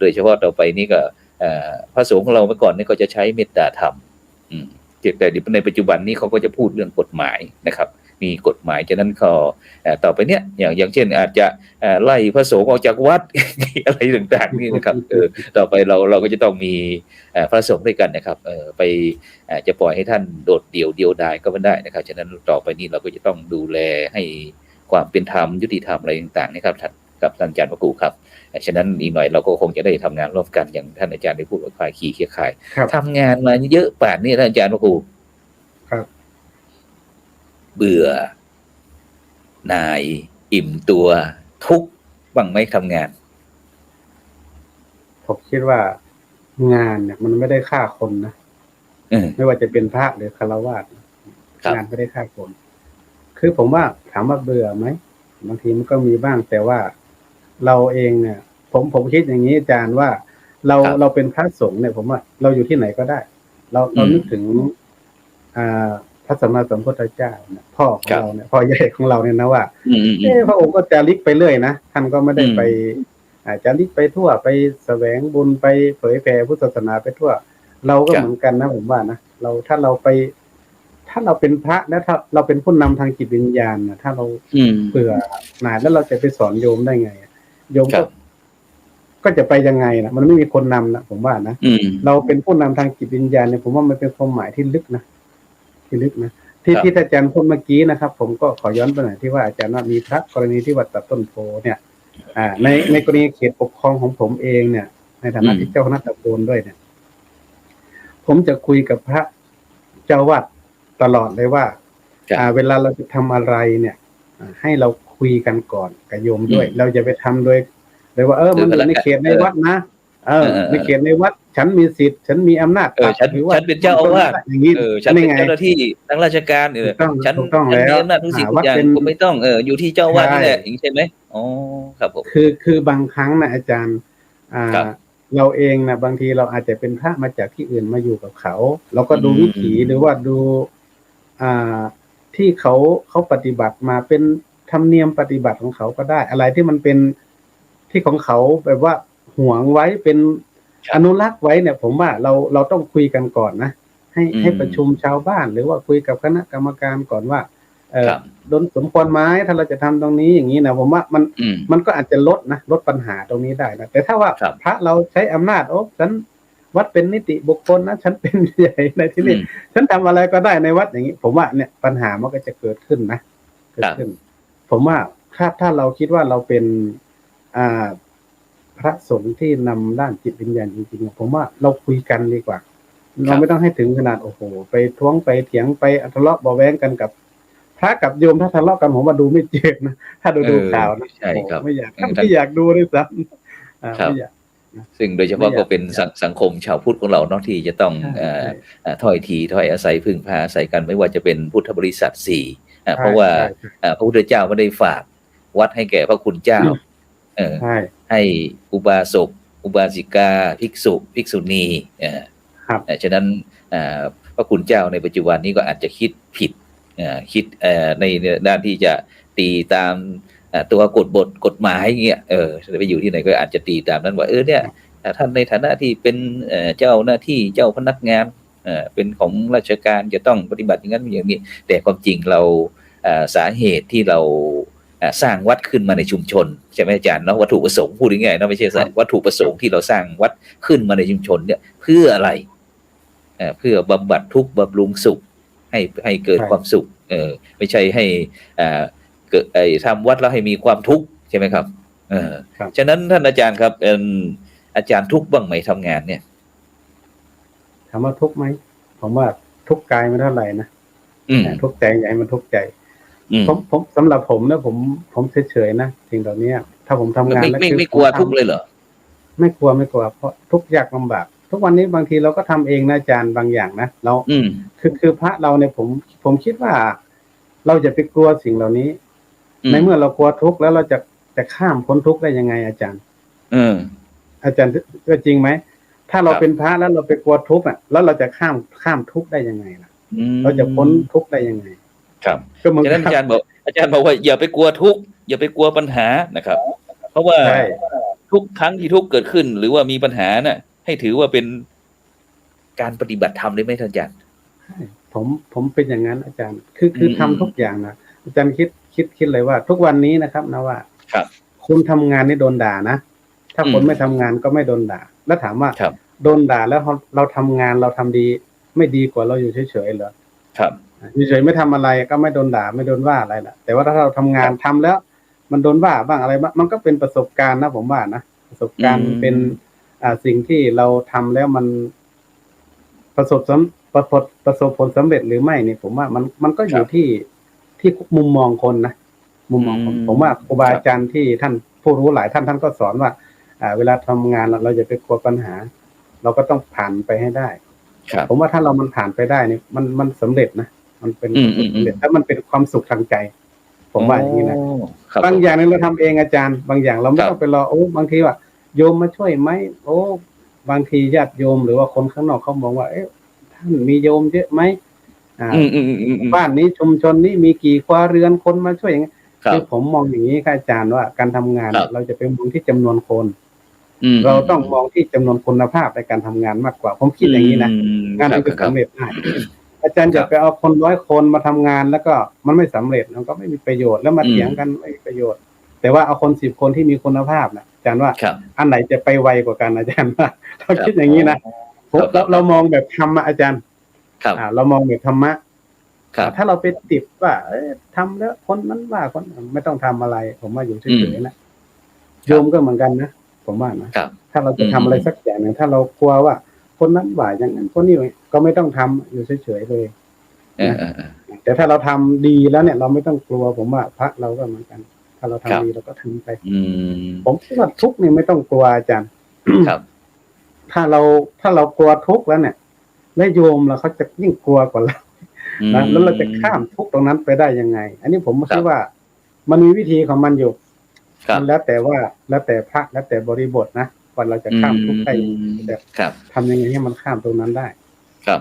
โดยเฉพาะต่อไปนี้ก็พระสงฆ์ของเราเมื่อก่อนนี่ก็จะใช้เมตตาธรรมแต่ในปัจจุบันนี้เขาก็จะพูดเรื่องกฎหมายนะครับมีกฎหมายฉะนั้นก็ต่อไปเนี้ยอย่างเช่นอาจจะไล่พระสงฆ์ออกจากวัด อะไรต่างๆนี่นะครับต่อไปเราก็จะต้องมีพระสงฆ์ด้วยกันนะครับไปจะปล่อยให้ท่านโดดเดี่ยวดายก็ไม่ได้นะครับฉะนั้นต่อไปนี้เราก็จะต้องดูแลให้ความเป็นธรรมยุติธรรมอะไรต่างๆนะครับท่าน กับท่านอาจารย์พระครูครับฉะนั้นอีกหน่อยเราก็คงจะได้ทำงานร่วมกันอย่างท่านอาจารย์ได้พูดว่าคลายขี้เคียข่าย ครับ ทำงานมาเยอะป่านนี้ท่านอาจารย์พระครู ครับ เบื่อหน่ายอิ่มตัวทุกข์บ้างไหมทำงาน ผมคิดว่างานเนี่ยมันไม่ได้ฆ่าคนนะไม่ว่าจะเป็นพระหรือฆราวาสงานไม่ได้ฆ่าคนคือผมว่าถามว่าเบื่อไหมบางทีมันก็มีบ้างแต่ว่าเราเองเนี่ยผมคิดอย่างนี้อาจารย์ว่าเราเป็นพระสงฆ์เนี่ยผมว่าเราอยู่ที่ไหนก็ได้ เรานึกถึงพระสัมมาสัมพุทธเจ้าเนี่ยพ่อของเราเนี่ยพ่อใหญ่ของเราเนี่ยนะว่าพระองค์ก็จาริกไปเรื่อยนะท่านก็ไม่ได้ไปจาริกไปทั่วไปแสวงบุญไปเผยแผ่พุทธศาสนาไปทั่วเราก็เหมือนกันนะผมว่านะถ้าเราเป็นพระแล้วถ้าเราเป็นผู้นำทางจิตวิญญาณนะถ้าเราเบื่อหน่ายแล้วเราจะไปสอนโยมได้ไงโยมก็จะไปยังไงนะมันไม่มีคนนำนะผมว่านะเราเป็นผู้นำทางจิตวิญญาณเนี่ยผมว่ามันเป็นความหมายที่ลึกนะที่อาจารย์พูดเมื่อกี้นะครับผมก็ขอย้อนไปหน่อยที่ว่าอาจารย์ว่ามีพระกรณีที่วัดตัดต้นโพเนี่ยในกรณีเขตปกครองของผมเองเนี่ยในฐานะที่เจ้าคณะตำบลด้วยเนี่ยผมจะคุยกับพระเจ้าวัดตลอดเลยว่าเวลาเราจะทำอะไรเนี่ยให้เราคุยกันก่อนกับโยมด้วยเราจะไปทำโดยว่ามันอยู่ในเขตในวัดนะในเขตในวัดฉันมีสิทธิ์ฉันมีอำนาจฉันเป็นเจ้าอาวาสอย่างนี้ฉันเป็นเจ้าหน้าที่ทางราชการฉันมีอำนาจทุกสิ่งทุกอย่างผมไม่ต้องอยู่ที่เจ้าอาวาสนี่แหละอย่างนี้ใช่ไหมอ๋อครับผมคือบางครั้งนะอาจารย์เราเองนะบางทีเราอาจจะเป็นพระมาจากที่อื่นมาอยู่กับเขาเราก็ดูวิถีหรือว่าดูที่เขาปฏิบัติมาเป็นธรรมเนียมปฏิบัติของเขาก็ได้อะไรที่มันเป็นที่ของเขาแบบว่าห่วงไว้เป็นอนุรักษ์ไว้เนี่ยผมว่าเราต้องคุยกันก่อนนะให้ประชุมชาวบ้านหรือว่าคุยกับคณะกรรมการก่อนว่าโดนสมควรไหมถ้าเราจะทำตรงนี้อย่างนี้นะผมว่ามันก็อาจจะลดปัญหาตรงนี้ได้นะแต่ถ้าว่าพระเราใช้อำนาจฉันวัดเป็นนิติบุคคลนะฉันเป็นใหญ่ในที่นี้ฉันทำอะไรก็ได้ในวัดอย่างนี้ผมว่าเนี่ยปัญหามันก็จะเกิดขึ้นนะเกิดขึ้นผมว่าถ้าเราคิดว่าเราเป็นพระสงฆ์ที่นำด้านจิตวิญญาณจริงๆผมว่าเราคุยกันดีกว่าเราไม่ต้องให้ถึงขนาดโอ้โหไปท้วงไปเถียงไปทะเลาะเบาแว้งกันกับพระกับโยมถ้าทะเลาะกันผมว่าดูไม่เจ็บนะถ้าดูข่าวนะไม่อยากดูด้วยซ้ำไม่อยากซึ่งโดยเฉพาะก็เป็นสังคมชาวพุทธของเราเนาะที่จะต้องถ้อยทีถ้อยอาศัยพึ่งพาอาศัยกันไม่ว่าจะเป็นพุทธบริษัท4เพราะว่าพระพุทธเจ้าไม่ได้ฝากวัดให้แก่พระคุณเจ้าให้อุบาสกอุบาสิกาภิกษุภิกษุณีฉะนั้นพระคุณเจ้าในปัจจุบันนี้ก็อาจจะคิดผิดคิดในด้านที่จะตีตามตัวกฎหมายเงี้ยไปอยู่ที่ไหนก็อาจจะตีตามนั้นว่าเนี่ยท่านในฐานะที่เป็นเจ้าหน้าที่เจ้าพนักงานเป็นของราชการจะต้องปฏิบัติอย่างนั้นอย่างนี้แต่ความจริงเราสาเหตุที่เราสร้างวัดขึ้นมาในชุมชนใช่ไหมอาจารย์เนาะวัตถุประสงค์พูดง่ายๆเนาะไม่ใช่วัตถุประสงค์ที่เราสร้างวัดขึ้นมาในชุมชนเนี่ยเพื่ออะไรเพื่อบำบัดทุกข์บำรุงสุขให้เกิดความสุขไม่ใช่ให้เกิดทำวัดแล้วให้มีความทุกข์ใช่ไหมครับฉะนั้นท่านอาจารย์ครับอาจารย์ทุกข์บ้างไหมทำงานเนี่ยถามว่าทุกข์ไหมผมว่าทุกข์กายไม่เท่าไหร่นะทุกข์ใจใหญ่มันทุกข์ใจผมสำหรับผมนะผมเฉยๆนะสิ่งเหล่านี้ถ้าผมทำงานแล้วไม่กลัวทุกข์เลยเหรอไม่กลัวเพราะทุกข์ยากลำบากทุกวันนี้บางทีเราก็ทำเองนะอาจารย์บางอย่างนะเราคือพระเราเนี่ยผมคิดว่าเราจะไปกลัวสิ่งเหล่านี้ในเมื่อเรากลัวทุกข์แล้วเราจะข้ามพ้นทุกข์ได้ยังไงอาจารย์อาจารย์ก็จริงไหมถ้าเราเป็นพระแล้วเราไปกลัวทุกข์แล้วเราจะข้ามทุกข์ได้ยังไงล่ะเราจะพ้นทุกข์ได้ยังไงครับฉะนั้นอาจารย์บอกว่าอย่าไปกลัวทุกข์อย่าไปกลัวปัญหานะครับเพราะว่าทุกครั้งที่ทุกข์เกิดขึ้นหรือว่ามีปัญหาน่ะให้ถือว่าเป็นการปฏิบัติธรรมได้ไหมท่านอาจารย์ผมเป็นอย่างนั้นอาจารย์คือทำทุกอย่างนะอาจารย์คิดเลยว่าทุกวันนี้นะครับนะว่าคุณทำงานนี่โดนด่านะถ้าคนไม่ทำงานก็ไม่โดนด่าแล้วถามว่าโดนด่าแล้วเราทำงานเราทำดีไม่ดีกว่าเราอยู่เฉยๆเหรอครับเฉยๆไม่ทำอะไรก็ไม่โดนด่าไม่โดนว่าอะไรล่ะแต่ว่าถ้าเราทำงานทำแล้ว มันโดนว่าบ้างอะไรบ้างมันก็เป็นประสบการณ์นะผมว่านะประสบการณ์เป็นสิ่งที่เราทำแล้วมันประสบผลสำเร็จหรือไม่เนี่ยผมว่ามันก็อยู่ที่มุมมองคนนะมุมมองคนผมว่าครูบาอาจารย์ที่ท่านผู้รู้หลายท่านก็สอนว่าเวลาทำงานเราอย่าไปกลัวปัญหา เราก็ต้องผ่านไปให้ได้ผมว่าถ้ามันผ่านไปได้เนี่ยมันสำเร็จนะมันเป็นสำเร็จถ้ามันเป็นความสุขทางใจผมว่าอย่างนี้นะบางอย่างเราทำเองอาจารย์บางอย่างเราไม่ต้องไปรอบางทีว่าโยมมาช่วยไหมบางทีญาติโยมหรือว่าคนข้างนอกเขามองว่าท่านมีโยมเยอะไหมบ้านนี้ชุมชนนี้มีกี่ครัวเรือนคนมาช่วยอย่างนี้คือผมมองอย่างนี้ค่ะอาจารย์ว่าการทำงานเราจะเป็นมองที่จำนวนคนเราต้องมองที่จำนวนคุณภาพในการทำงานมากกว่าผมคิดอย่างนี้นะงานมันจะสำเร็จได้อาจารย์จะไปเอาคน100 คนมาทำงานแล้วก็มันไม่สำเร็จมันก็ไม่มีประโยชน์แล้วมาเถียงกันไม่มีประโยชน์แต่ว่าเอาคน10 คนที่มีคุณภาพนะอาจารย์ว่าอันไหนจะไปไวกว่ากันอาจารย์ว่าเราคิดอย่างนี้นะเรามองแบบธรรมะอาจารย์เรามองแบบธรรมะถ้าเราไปติดว่าทำแล้วคนนั้นว่าคนไม่ต้องทำอะไรผมว่าอยู่เฉยๆนะโยมก็เหมือนกันนะผมว่านะถ้าเราจะทำอะไรสักอย่างหนึ่งถ้าเรากลัวว่าคนนั้นว่าอย่างนั้นคนนี้ก็ไม่ต้องทำอยู่เฉยๆเลยแต่ถ้าเราทำดีแล้วเนี่ยเราไม่ต้องกลัวผมว่าพระเราก็เหมือนกันถ้าเราทำดีเราก็ทำไปผมคิดว่าทุกข์นี่ไม่ต้องกลัวอาจารย์ถ้าเรากลัวทุกข์แล้วเนี่ยและโยมเราเขาจะยิ่งกลัวกว่าเราแล้วเราจะข้ามทุกข์ตรงนั้นไปได้ยังไงอันนี้ผมคิดว่ามันมีวิธีของมันอยู่มันแล้วแต่พระแล้วแต่บริบทนะว่าเราจะข้ามทุกข์ได้แต่ทำยังไงให้มันข้ามตรงนั้นได้ครับ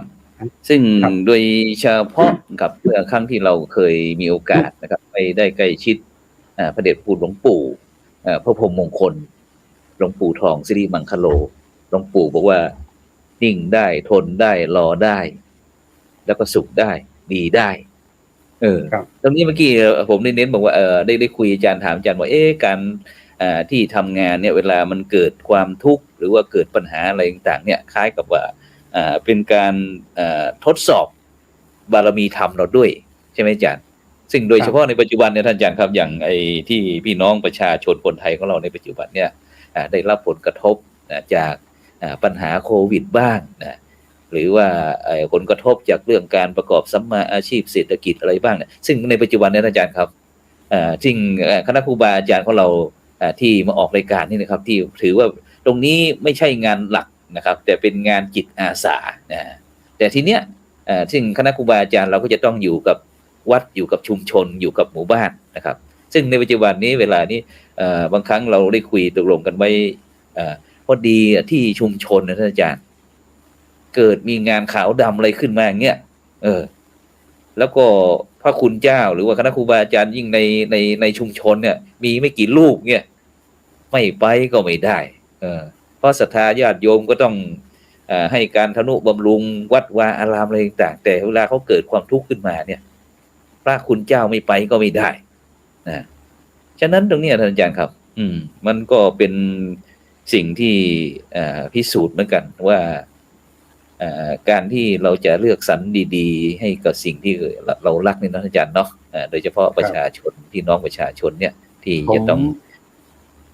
ซึ่งโดยเฉพาะกับเมื่อครั้งที่เราเคยมีโอกาสนะครับไปได้ใกล้ชิดพระเดชคุณหลวงปู่พระพรหมมงคลหลวงปู่ทองสิริมังคโลหลวงปู่บอกว่านิ่งได้ทนได้รอได้แล้วก็สุขได้ดีได้ตรงนี้เมื่อกี้ผมได้เน้นบอกว่าได้คุยอาจารย์ถามอาจารย์ว่าการที่ทำงานเนี่ยเวลามันเกิดความทุกข์หรือว่าเกิดปัญหาอะไรต่างๆเนี่ยคล้ายกับว่าเป็นการทดสอบบารมีธรรมเราด้วยใช่ไหมอาจารย์ซึ่งโดยเฉพาะในปัจจุบันเนี่ยท่านอาจารย์ครับอย่างไอ้ที่พี่น้องประชาชนคนไทยของเราในปัจจุบันเนี่ยได้รับผลกระทบจากปัญหาโควิดบ้างนะหรือว่าผลกระทบจากเรื่องการประกอบสัมมาอาชีพเศรษฐกิจอะไรบ้างเนี่ยซึ่งในปัจจุบันเนี่ยท่านอาจารย์ครับจริงคณะครูบาอาจารย์ของเราที่มาออกรายการนี่นะครับที่ถือว่าตรงนี้ไม่ใช่งานหลักนะครับแต่เป็นงานจิตอาสาแต่ทีเนี้ยซึ่งคณะครูบาอาจารย์เราก็จะต้องอยู่กับวัดอยู่กับชุมชนอยู่กับหมู่บ้านนะครับซึ่งในปัจจุบันนี้เวลานี้บางครั้งเราได้คุยตกลงกันไว้พอดีที่ชุมชนนะท่านอาจารย์เกิดมีงานขาวดำอะไรขึ้นมาอย่างเงี้ยแล้วก็พระคุณเจ้าหรือว่าคณะครูบาอาจารย์ยิ่งในชุมชนเนี่ยมีไม่กี่ลูกเนี่ยไม่ไปก็ไม่ได้เพราะศรัทธาญาติโยมก็ต้องให้การทนุบำรุงวัดวาอารามอะไรต่างแต่เวลาเขาเกิดความทุกข์ขึ้นมาเนี่ยพระคุณเจ้าไม่ไปก็ไม่ได้นะฉะนั้นตรงนี้ท่านอาจารย์ครับมันก็เป็นสิ่งที่พิสูจน์เหมือนกันว่าการที่เราจะเลือกสรรดีๆให้กับสิ่งที่เรารักนี่นะอาจารย์เนาะโดยเฉพาะประชาชนพี่น้องประชาชนเนี่ยที่จะต้อง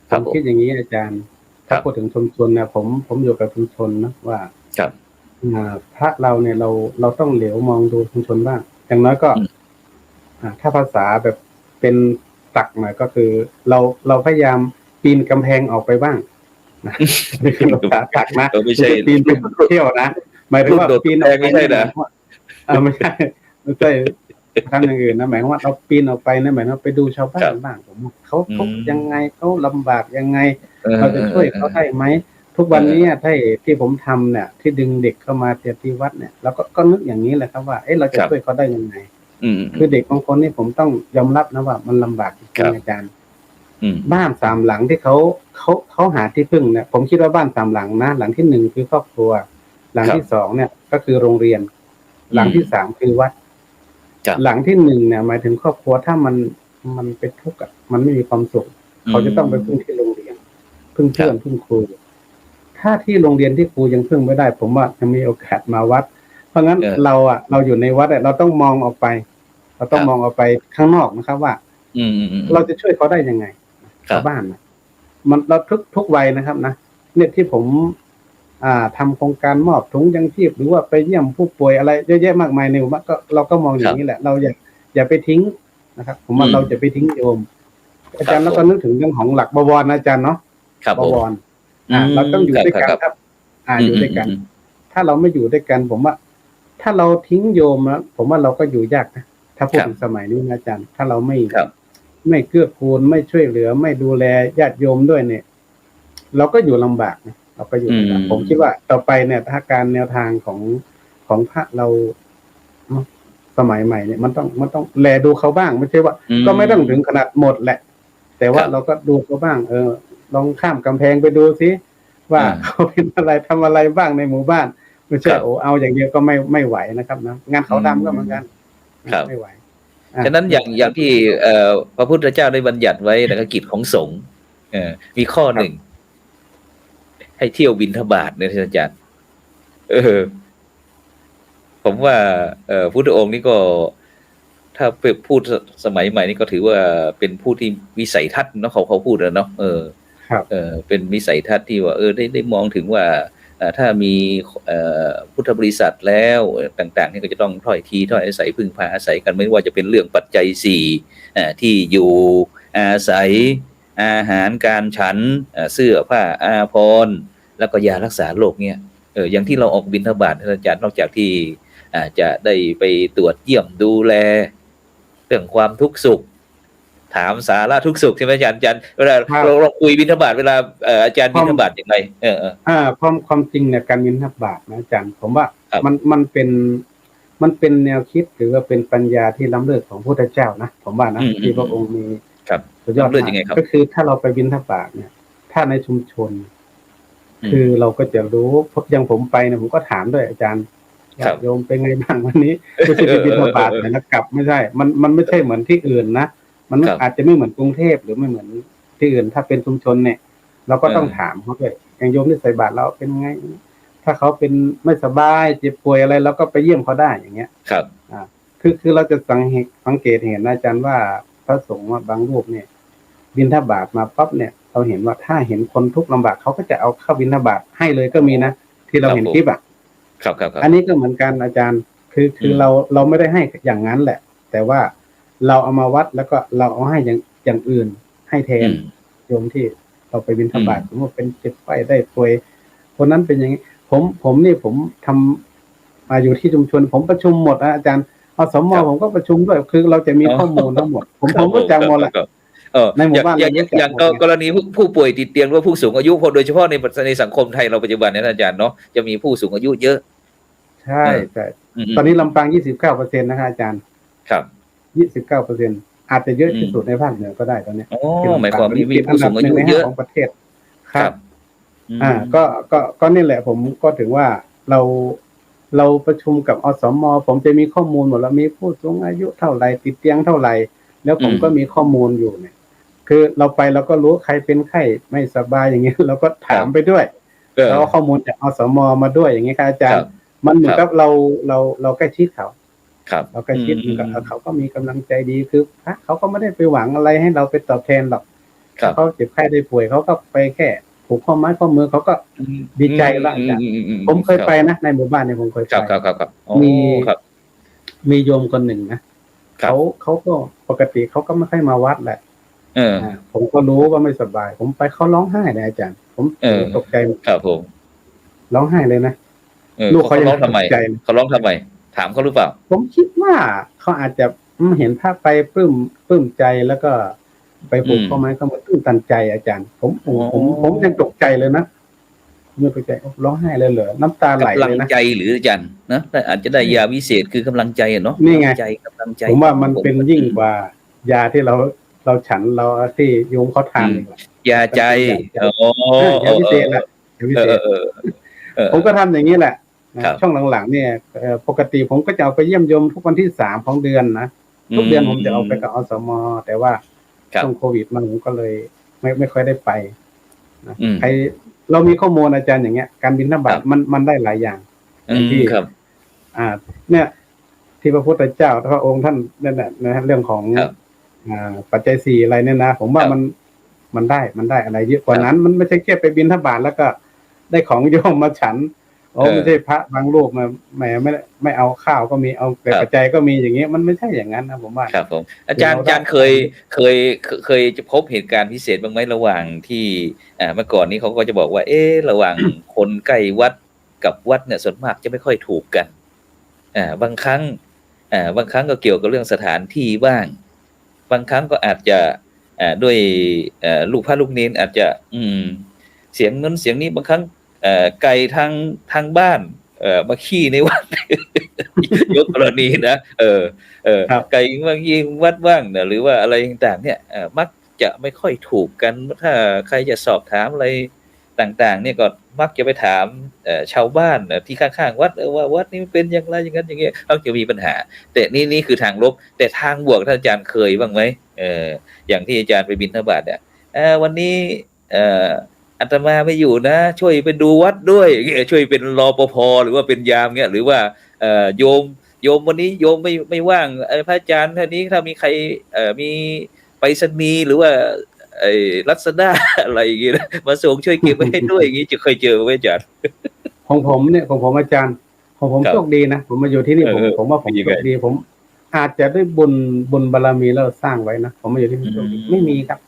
ผมคิดอย่างนี้อาจารย์ถ้าพูดถึงชุมชนนะผมอยู่กับชุมชนนะว่าพระเราเนี่ยเราต้องเหลียวมองดูชุมชนบ้างอย่างน้อยก็ถ้าภาษาแบบเป็นตักหน่อยก็คือเราพยายามปีนกำแพงออกไปบ้างนะนี่คือภาษาตักนะไม่ใช่ปีนไปเที่ยวนะหมายถึงว่าปีนออกไปไม่ใช่นะไม่ใช่ทำอย่างอื่นนะหมายความว่าเราปีนออกไปนะหมายถึงไปดูชาวบ้านบ้างผมเขายังไงเขาลำบากยังไงเราจะช่วยเขาได้ไหมทุกวันนี้ที่ผมทำเนี่ยที่ดึงเด็กเข้ามาที่วัดเนี่ยเราก็นึกอย่างนี้แหละครับว่าเราจะช่วยเขาได้ยังไงคือเด็กบางคนนี่ผมต้องยอมรับนะว่ามันลำบากจริงๆอาจารย์บ้าน3 หลังที่เขาหาที่พึ่งเนี่ยผมคิดว่าบ้าน3 หลังนะหลังที่1คือครอบครัวหลังที่2เนี่ยก็คือโรงเรียนหลังที่3คือวัดหลังที่1เนี่ยหมายถึงครอบครัวถ้ามันเป็นทุกข์มันไม่มีความสุขเขาจะต้องไปพึ่งที่โรงเรียนพึ่งเพื่อนพึ่งครูถ้าที่โรงเรียนที่ครูยังพึ่งไม่ได้ผมว่าจะมีโอกาสมาวัดเพราะงั้นเราอยู่ในวัดเราต้องมองออกไปเราต้องมองออกไปข้างนอกนะครับว่า เราจะช่วยเขาได้ยังไง ครั ชา บ วบ้านนะมันเราทุกวัยนะครับนะเนี่ยที่ผมทำโครงการมอบถุงยังชีพหรือว่าไปเยี่ยมผู้ป่วยอะไรเยอะแยะมากมายในหมู่บ้านก็เราก็มองอย่างนี้แหละ เราอย่าไปทิ้งนะครับ ผมว่าเราจะไปทิ้งโยม อาจารย์แล้วก็นึกถึงเรื่องของหลักบวรนะอาจารย์เนาะ ครับ บ ผม วรเราต้องอยู่ด้วยกันครับ อยู่ด้วยกัน ถ้าเราไม่อยู่ด้วยกัน ผมว่า ถ้าเราทิ้งโยมนะผมว่าเราก็อยู่ยากนะถ้าพูดถึงสมัยนี้นะอาจารย์ ถ้าเราไม่เกื้อกูลไม่ช่วยเหลือไม่ดูแลญาติโยมด้วยเนี่ย เราก็อยู่ลำบากนะเราก็อยู่ลำบากผมคิดว่าต่อไปเนี่ยถ้าการแนวทางของพระเราสมัยใหม่เนี่ยมันต้องแลดูเขาบ้างไม่ใช่ว่า ก็ไม่ต้องถึงขนาดหมดแหละ แต่ว่าเราก็ดูเขาบ้างลองข้ามกำแพงไปดูซิว่าเขาเป็นอะไรทำอะไรบ้างในหมู่บ้านไม่ใช่เอาอย่างเดียวก็ไม่ไหวนะครับนะงานเขาดำก็เหมือนกันไม่ไหวฉะนั้นอย่างที่พระพุทธเจ้าได้บัญญัติไว้ในกิจของสงฆ์มีข้อหนึ่งให้เที่ยวบิณฑบาตเนี่ยอาจารย์ผมว่าพุทธองค์นี่ก็ถ้าพูดสมัยใหม่นี่ก็ถือว่าเป็นผู้ที่วิสัยทัศน์เนาะเขาพูดแล้วเนาะเป็นวิสัยทัศน์ที่ว่าได้มองถึงว่าถ้ามีพุทธบริษัทแล้วต่างๆนี่ก็จะต้องถ้อยทีถ้อยอาศัยพึ่งพาอาศัยกันไม่ว่าจะเป็นเรื่องปัจจัย4ที่อยู่อาศัยอาหารการฉันเสื้อผ้าอาภรณ์แล้วก็ยารักษาโรคเนี่ยอย่างที่เราออกบิณฑบาตอาจารย์นอกจากที่จะได้ไปตรวจเยี่ยมดูแลเรื่องความทุกข์สุขถามสาระทุกข์สุขใช่ไหมอาจารย์เวลาเราคุยบิณฑบาตเวลาอาจารย์บิณฑบาตอย่างไรความจริงเนี่ยการบิณฑบาตนะอาจารย์ผมว่ามันเป็นแนวคิดหรือว่าเป็นปัญญาที่ล้ำเลิศของพระพุทธเจ้านะผมว่านะที่พระองค์มีสุดยอดมากก็คือถ้าเราไปบิณฑบาตเนี่ยถ้าในชุมชนคือเราก็จะรู้อย่างผมไปเนี่ยผมก็ถามด้วยอาจารย์โยมเป็นไงบ้างวันนี้ไม่ใช่ไปบิณฑบาตแต่แล้วกลับไม่ใช่มันไม่ใช่เหมือนที่อื่นนะมันอาจจะไม่เหมือนกรุงเทพหรือไม่เหมือนที่อื่นถ้าเป็นชุมชนเนี่ยเราก็ต้องถามเขาด้วยอย่างโยมที่ใส่บาตรเราเป็นไงถ้าเขาเป็นไม่สบายเจ็บป่วยอะไรเราก็ไปเยี่ยมเขาได้อย่างเงี้ยครับคือเราจะสังเกตเห็นอาจารย์ว่าพระสงฆ์ว่าบางรูปเนี่ยบิณฑบาตมาปั๊บเนี่ยเราเห็นว่าถ้าเห็นคนทุกข์ลำบากเขาก็จะเอาเข้าบิณฑบาตให้เลยก็มีนะที่เราเห็นคลิปครับอันนี้ก็เหมือนกันอาจารย์คือเราไม่ได้ให้อย่างนั้นแหละแต่ว่าเราเอามาวัดแล้วก็เราเอาให้อย่างอื่นให้แทนโยมที่เราไปบิณฑบาตสมมติเป็นเจ็บไข้ได้ป่วยคนนั้นเป็นอย่างนี้ผมทำมาอยู่ที่ชุมชนผมประชุมหมดนะอาจารย์อสม.ผมก็ประชุมด้วยคือเราจะมีข้อมูลทั้งหมดผมรู้จักหมดแหละในหมู่บ้านอย่างกรณีผู้ป่วยติดเตียงหรือผู้สูงอายุโดยเฉพาะในสังคมไทยเราปัจจุบันนี้อาจารย์เนาะจะมีผู้สูงอายุเยอะใช่ตอนนี้ลำปาง 29% นะครับอาจารย์ครับ 29% อาจจะเยอะที่สุดในภาคเหนือก็ได้ตอนนี้หมายความมีผู้สูงอายุเยอะของประเทศครับก็นี่แหละผมก็ถึงว่าเราประชุมกับอสม.ผมจะมีข้อมูลหมดแล้วมีผู้สูงอายุเท่าไหร่ติดเตียงเท่าไหร่แล้วผมก็มีข้อมูลอยู่เนี่ยคือเราไปเราก็รู้ใครเป็นไข้ไม่สบายอย่างเงี้ยเราก็ถามไปด้วยแล้วข้อมูลจากอสม.มาด้วยอย่างเงี้ยครับอาจารย์มันเหมือนกับเราใกล้ชิดเขาเราใกล้ชิดเขาก็มีกำลังใจดีคือเขาก็ไม่ได้ไปหวังอะไรให้เราไปตอบแทนหรอกเขาเจ็บไข้ได้ป่วยเขาก็ไปแค่ผูกข้อไม้ข้อมือเขาก็ดีใจแล้วอาจารย์ผมเคยไปนะในหมู่บ้านเนี่ยผมเคยไปมีโยมคนหนึ่งนะเขาก็ปกติเขาก็ไม่ค่อยมาวัดแหละผมก็รู้ว่าไม่สบายผมไปเขาร้องไห้เลยอาจารย์ผมตกใจครับผมร้องไห้เลยนะลูกเขาร้องทำไมเขาร้องทำไมถามเขาหรือเปล่าผมคิดว่าเขาอาจจะเห็นภาพไปปลื้มใจแล้วก็ไปผูกข้อไม้เขามาตื้นตันใจอาจารย์ผมยังตกใจเลยนะไม่ตกใจร้องไห้เลยเหรอน้ำตาไหลเลยนะกำลังใจหรืออาจารย์นะอาจจะได้ยาวิเศษคือกำลังใจเนาะนี่ไงผมว่ามันเป็นยิ่งกว่ายาที่เราฉันเราที่โยมเขาทานยาใจยาวิเศษแหละยาวิเศษผมก็ทำอย่างนี้แหละช่วงหลังๆเนี่ยปกติผมก็จะเอาไปเยี่ยมโยมทุกวันที่3ของเดือนนะทุกเดือนผมจะเอาไปกับอสม.แต่ว่าช่วงโควิดมันผมก็เลยไม่ค่อยได้ไปนะใครเรามีข้อมูลอาจารย์อย่างเงี้ยการบิณฑบาตมันได้หลายอย่างที่เนี่ยที่พระพุทธเจ้าพระองค์ท่านนั่นแหละนะเรื่องของ ปัจจัยสี่อะไรเนี่ยนะผมว่ามันได้อะไรเยอะกว่านั้นมันไม่ใช่แค่ไปบิณฑบาตแล้วก็ได้ของโยมมาฉันไม่ใช่พระบางรูปมาแหมไม่เอาข้าวก็มีเอาแต่ปัจจัยก็มีอย่างเงี้ยมันไม่ใช่อย่างนั้นนะผมว่าครับผมอาจารย์เคยจะพบเหตุการณ์พิเศษบ้างไหมระหว่างที่เมื่อก่อนนี้เขาก็จะบอกว่าระหว่างคนใกล้วัดกับวัดเนี่ยส่วนมากจะไม่ค่อยถูกกันบางครั้งก็เกี่ยวกับเรื่องสถานที่บ้างบางครั้งก็อาจจะด้วยลูกพระลูกเนนอาจจะเสียงนั้นเสียงนี้บางครั้งไก่ทางบ้านมาขี้ในวัด ยกกรณีนะไก่บางทีวัดว่างนะหรือว่าอะไรต่างๆเนี่ยมักจะไม่ค่อยถูกกันถ้าใครจะสอบถามอะไรต่างๆเนี่ยก็มักจะไปถามชาวบ้านที่ข้างๆวัดว่าวัดนี้เป็นอย่างไรอย่างนั้นอย่างเงี้ยเขาจะมีปัญหาแต่นี่คือทางลบแต่ทางบวกท่านอาจารย์เคยบ้างไหมอย่างที่อาจารย์ไปบิณฑบาตเนี่ยวันนี้อาตมาไม่อยู่นะช่วยไปดูวัดด้วยช่วยเป็นรปภหรือว่าเป็นยามเงี้ยหรือว่าโยมวันนี้โยมไม่ว่างพระอาจารย์ท่านนี้ถ้ามีใครมีไปรษณีย์หรือว่ารัศดาอะไรอย่างเงี้ยมาส่งช่วยเก็บไว้ให้ด้วยอย่างงี้จะเคยเจอไหมอาจารย์ของผมอาจารย์ของผมโชคดีนะผมมาอยู่ที่นี่ผมว่าผมโชคดีผมอาจจะด้วยบุญบารมีแล้วสร้างไว้นะผมมาอยู่ที่นี่โชคดีไม่มีครับ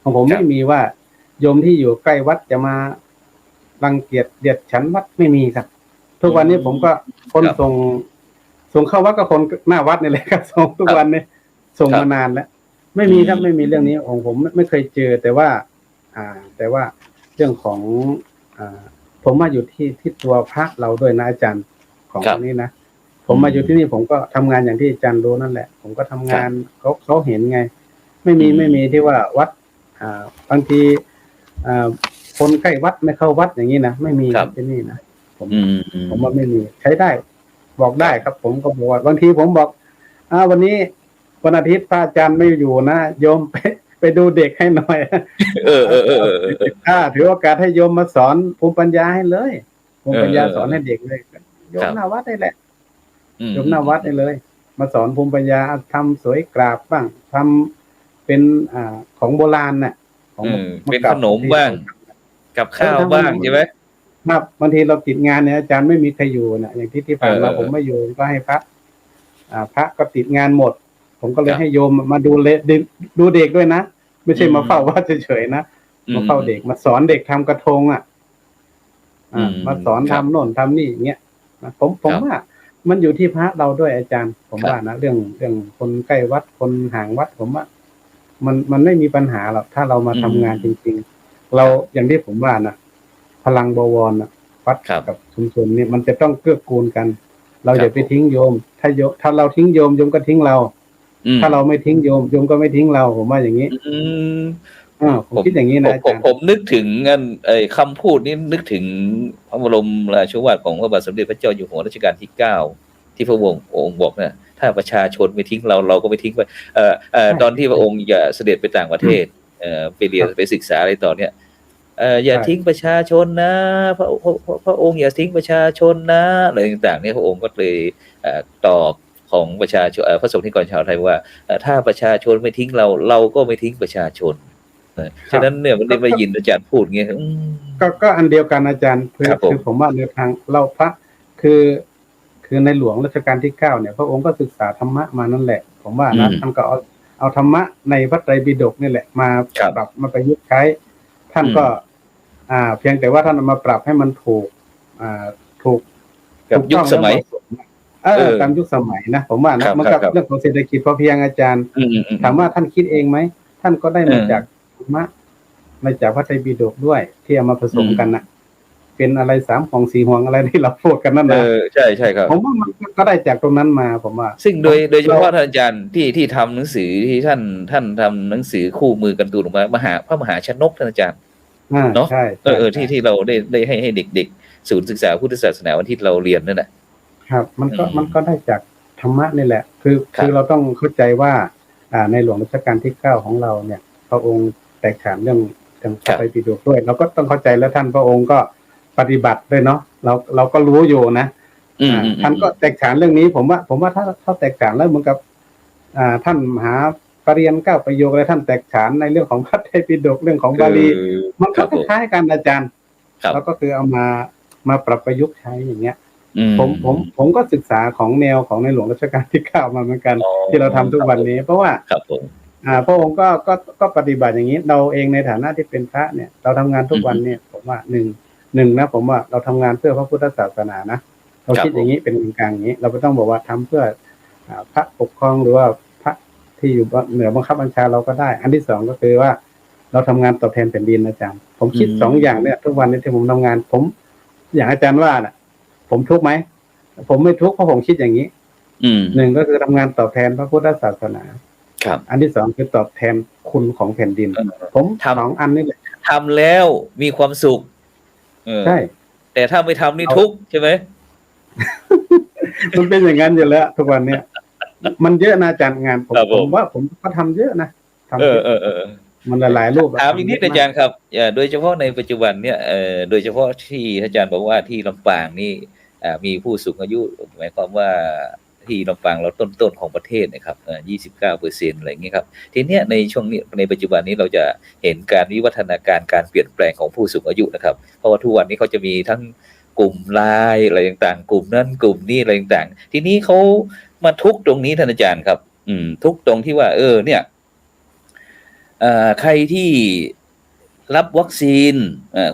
ของผมไม่มีว่าโยมที่อยู่ใกล้วัดจะมารังเกียจเดียดฉันวัดไม่มีครับทุกวันนี้ผมก็คนส่งเข้าวัดก็คนหน้าวัดนี่แหละครับส่งทุกวันนี้ส่งมานานแล้วไม่มีครับไม่มีเรื่องนี้ของผมไม่เคยเจอแต่ว่าเรื่องของผมมาอยู่ที่ตัวพระเราด้วยนะอาจารย์ของตรงนี้นะผมมาอยู่ที่นี่ผมก็ทำงานอย่างที่อาจารย์รู้นั่นแหละผมก็ทำงานเขาเห็นไงไม่มีที่ว่าวัดบางทีคนใกล้วัดไม่เข้าวัดอย่างนี้นะไม่มีที่นี่นะผมว่าไม่มีใช้ได้บอกได้ครับผมก็บอกว่าบางทีผมบอกวันนี้วันอาทิตย์พระอาจารย์ไม่อยู่นะโยมไปดูเด็กให้หน่อยถือโอกาสให้โยมมาสอนภูมิปัญญาให้เลยภูมิปัญญาสอนให้เด็กเลยโยมหน้าวัดได้แหละโยมหน้าวัดได้เลยมาสอนภูมิปัญญาทำสวยกราบบ้างทำเป็นของโบราณน่ะของเป็นขนมบ้างกับข้าวบ้างใช่ไหมครับบางทีเราติดงานเนี่ยอาจารย์ไม่มีใครอยู่นะอย่างที่ผ่านมาผมไม่อยู่ก็ให้พระก็ติดงานหมดผมก็เลยให้โยมมาดูเด็กด้วยนะไม่ใช่มาเฝ้าวัดเฉยๆนะมาเฝ้าเด็กมาสอนเด็กทำกระทงมาสอนทำโน่นทำนี่อย่างเงี้ยผมว่ามันอยู่ที่พระเราด้วยอาจารย์ผมว่านะเรื่องคนใกล้วัดคนห่างวัดผมว่ามันไม่มีปัญหาหรอกถ้าเรามาทำงานจริงๆเราอย่างที่ผมว่านะพลังบวรนะวัดกับชุมชนนี่มันจะต้องเกื้อกูลกันเราอย่าไปทิ้งโยมถ้าเราทิ้งโยมก็ทิ้งเราถ้าเราไม่ทิ้งโยมก็ไม่ทิ้งเราผมว่าอย่างนี้ผมคิดอย่างนี้นะอาจารย์ผมนึกถึงคำพูดนี้นึกถึงพระบรมราชวาทของพระบาทสมเด็จพระเจ้าอยู่หัวรัชกาลที่ 9ที่พระองค์บอกนะถ้าประชาชนไม่ทิ้งเราก็ไม่ทิ้งไปตอนที่พระองค์จะเสด็จไปต่างประเทศไปเรียนไปศึกษาอะไรต่อเนี่ยอย่าทิ้งประชาชนนะพระองค์อย่าทิ้งประชาชนนะอะไรต่างๆเนี่ยพระองค์ก็เลยตอบของประชาชนพระสงฆ์นิกรชาวไทยว่าถ้าประชาชนไม่ทิ้งเราก็ไม่ทิ้งประชาชนฉะนั้นเนี่ยมันได้ยินอาจารย์พูดเงี้ยก็อันเดียวกันอาจารย์คือผมว่าในทางเราพระคือในหลวงรัชกาลที่ 9เนี่ยพระองค์ก็ศึกษาธรรมะมานั่นแหละผมว่านะท่านก็เอาธรรมะในพระไตรปิฎกนี่แหละมาปรับมาประยุกต์ใช้ท่านก็เพียงแต่ว่าท่านเอามาปรับให้มันถูกกับยุคสมัยตามยุคสมัยนะผมว่านะมันกับเรื่องของเศรษฐกิจพอเพียงอาจารย์ถามว่าท่านคิดเองไหมท่านก็ได้มาจากธรรมะมาจากพระไตรปิฎกด้วยที่เอามาผสมกันนะเป็นอะไร3 ห่วง 4 ห่วงอะไรที่เราพูดกันนั่นนะใช่ครับผมว่ามันก็ได้จากตรงนั้นมาผมว่าซึ่งโดยเฉพาะท่านอาจารย์ที่ทำหนังสือที่ท่านทำหนังสือคู่มือกันตูนออกมาพระมหาชนกท่านอาจารย์เนาะที่เราได้ให้เด็กๆศูนย์ศึกษาพุทธศาสนาวันที่เราเรียนนั่นแหละครับมันก็ได้จากธรรมะนี่แหละคือเราต้องเข้าใจว่าในหลวงรัชกาลที่ 9ของเราเนี่ยพระองค์แตกฉานเรื่องพระไตรปิฎกด้วยเราก็ต้องเข้าใจแล้วท่านพระองค์ก็ปฏิบัติด้วยเนาะเราก็รู้อยู่นะท่านก็แตกฉานเรื่องนี้ผมว่าถ้าแตกฉานแล้วเหมือนกับท่านมหา ปรริญญา9ประโยคอะไรท่านแตกฉานในเรื่องของพระไตรปิฎกเรื่องของบาลีมันก็คล้ายๆกันอาจารย์แล้วก็คือเอามาปรับประยุกต์ใช้อย่างเงี้ยผมก็ศึกษาของแนวของในหลวงรัชกาลที่9มาเหมือนกันที่เราทำทุกวันนี้เพราะว่าพระองค์ก็ปฏิบัติอย่างนี้เราเองในฐานะที่เป็นพระเนี่ยเราทำงานทุกวันเนี่ยผมว่าหนึ่งนะผมว่าเราทำงานเพื่อพระพุทธศาสนานะเราคิดอย่างนี้เป็นกลางอย่างนี้เราไม่ต้องบอกว่าทำเพื่อพระปกครองหรือว่าพระที่อยู่เหนือบังคับบัญชาเราก็ได้อันที่สองก็คือว่าเราทำงานตอบแทนแผ่นดินอาจารย์ผมคิด2อย่างเนี่ยทุกวันนี้ที่ผมทำงานผมอย่างอาจารย์ว่าน่ะผมทุกข์ไหมผมไม่ทุกข์เพราะผมคิดอย่างนี้หนึ่งก็คือทำงานตอบแทนพระพุทธศาสนาอันที่สองคือตอบแทนคุณของแผ่นดินผม2อันนี้เลยทำแล้วมีความสุขใช่แต่ถ้าไม่ทำนี่ทุกข์ใช่ไหมมันเป็นอย่างนั้นอยู่แล้วทุกวันเนี้ยมันเยอะนะอาจารย์งานผมว่าผมก็ทำเยอะนะทำมันหลายรูปถามอีกนิดอาจารย์ครับโดยเฉพาะในปัจจุบันเนี่ยโดยเฉพาะที่อาจารย์บอกว่าที่ลำปางนี่มีผู้สูงอายุหมายความว่าที่ลำปางเราต้นๆของประเทศนะครับ29%อะไรอย่างนี้ครับทีเนี้ยในช่วงนี้ในปัจจุบันนี้เราจะเห็นการวิวัฒนาการการเปลี่ยนแปลงของผู้สูงอายุนะครับเพราะว่าทุกวันนี้เขาจะมีทั้งกลุ่มไลน์อะไรต่างๆกลุ่มนั้นกลุ่มนี้อะไรต่างๆทีนี้เขามาทุกตรงนี้ท่านอาจารย์ครับทุกตรงที่ว่าเนี่ยใครที่รับวัคซีน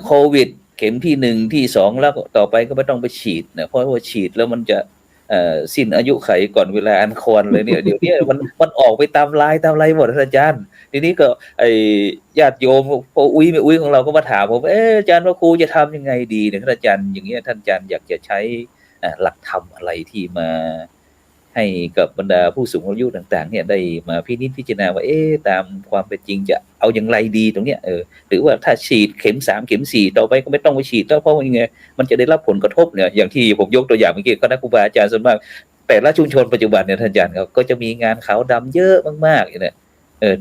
โควิดเข็มที่1ที่2แล้วต่อไปก็ไม่ต้องไปฉีดนะเพราะว่าฉีดแล้วมันจะสิ้นอายุไขก่อนเวลาอันควรเลยเนี่ยเดี๋ยวนี้มันออกไปตามไลน์หมดอาจารย์ทีนี้ก็ญาติโยมพออุ้ยไม่อุ้ยของเราก็มาถามผมอาจารย์ว่าครูจะทำยังไงดีเนี่ยท่านอาจารย์อย่างเงี้ยท่านอาจารย์อยากจะใช้หลักธรรมอะไรที่มาให้กับบรรดาผู้สูงอายุต่างๆเนี่ยได้มาพิจารณาว่าตามความเป็นจริงจะเอาอย่างไรดีตรงเนี้ยหรือว่าถ้าฉีดเข็ม3เข็ม4ต่อไปก็ไม่ต้องไปฉีดแล้วเพราะว่ายังไงมันจะได้รับผลกระทบเนี่ยอย่างที่ผมยกตัวอย่างเมื่อกี้คณะครูบาอาจารย์ส่วนมากแต่ละชุมชนปัจจุบันเนี่ยท่านอาจารย์ครับก็จะมีงานขาวดำเยอะมากๆเนี่ย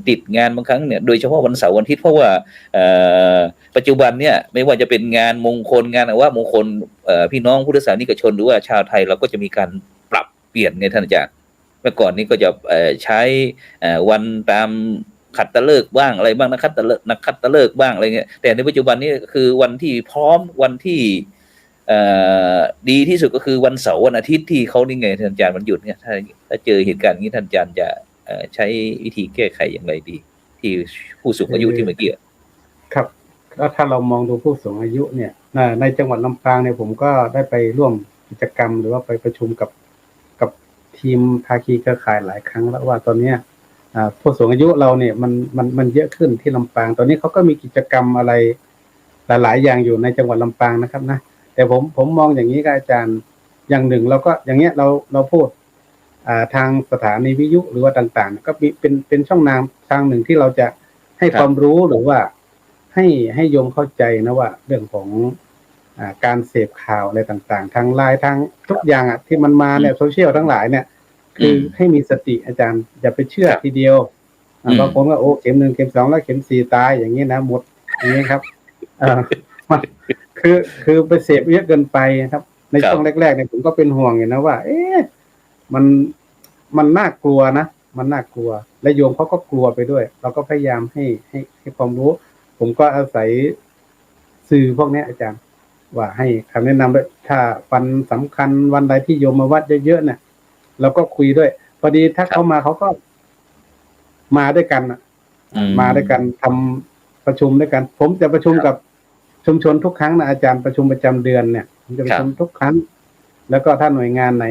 ติดงานบางครั้งเนี่ยโดยเฉพาะวันเสาร์วันอาทิตย์เพราะว่าปัจจุบันเนี่ยไม่ว่าจะเป็นงานมงคลงานว่ามงคลพี่น้องพุทธศาสนิกชนหรือว่าชาวไทยเราก็จะมีการปรับเปลี่ยนไงท่านอาจารย์เมื่อก่อนนี้ก็จะใช้วันตามขัตฤกษ์บ้างอะไรบ้างนักขัตฤกษ์บ้างอะไรเงี้ยแต่ในปัจจุบันนี้คือวันที่พร้อมวันที่ดีที่สุดก็คือวันเสาร์วันอาทิตย์ที่เขานี่ไงท่านอาจารย์วันหยุดเนี่ยถ้าเจอเหตุการณ์นี้ท่านอาจารย์จะใช้วิธีแก้ไขอย่างไรดีที่ผู้สูงอายุที่เมื่อกี้ครับแล้วถ้าเรามองดูผู้สูงอายุเนี่ยในจังหวัดลำปางเนี่ยผมก็ได้ไปร่วมกิจกรรมหรือว่าไปประชุมกับทีมภาคีเครือข่ายหลายครั้งแล้วว่าตอนนี้ผู้สูงอายุเราเนี่ยมันเยอะขึ้นที่ลำปางตอนนี้เขาก็มีกิจกรรมอะไรหลายๆอย่างอยู่ในจังหวัดลำปางนะครับนะแต่ผมมองอย่างนี้ครับอาจารย์อย่างหนึ่งเราก็อย่างเงี้ยเราพูดทางสถานีวิทยุหรือว่าต่างๆก็เป็นช่องทางหนึ่งที่เราจะให้ความรู้หรือว่าให้โยมเข้าใจนะว่าเรื่องของการเสพข่าวอะไรต่างๆทางไลน์ทางทุกอย่างที่มันมาเนี่ยโซเชียลทั้งหลายเนี่ยคือให้มีสติอาจารย์อย่าไปเชื่อทีเดียวบางคนก็เข็ม1เข็ม2แล้วเข็ม4ตายอย่างนี้นะหมดอย่างนี้ครับมันคือไปเสพเยอะเกินไปครับในช่วงแรกๆเนี่ยผมก็เป็นห่วงอยู่นะว่ามันน่ากลัวนะมันน่ากลัวและโยมเขาก็กลัวไปด้วยเราก็พยายามให้ความรู้ผมก็อาศัยสื่อพวกนี้อาจารย์ว่าให้คำแนะนำด้วยถ้าวันสำคัญวันใดที่โยมมาวัดเยอะๆเนี่ยเราก็คุยด้วยพอดีถ้าเขามาเขาก็มาด้วยกันมาด้วยกันทำประชุมด้วยกันผมจะประชุมกับชุมชนทุกครั้งนะอาจารย์ประชุมประจำเดือนเนี่ยผมจะประชุมทุกครั้งแล้วก็ถ้าหน่วยงานไหน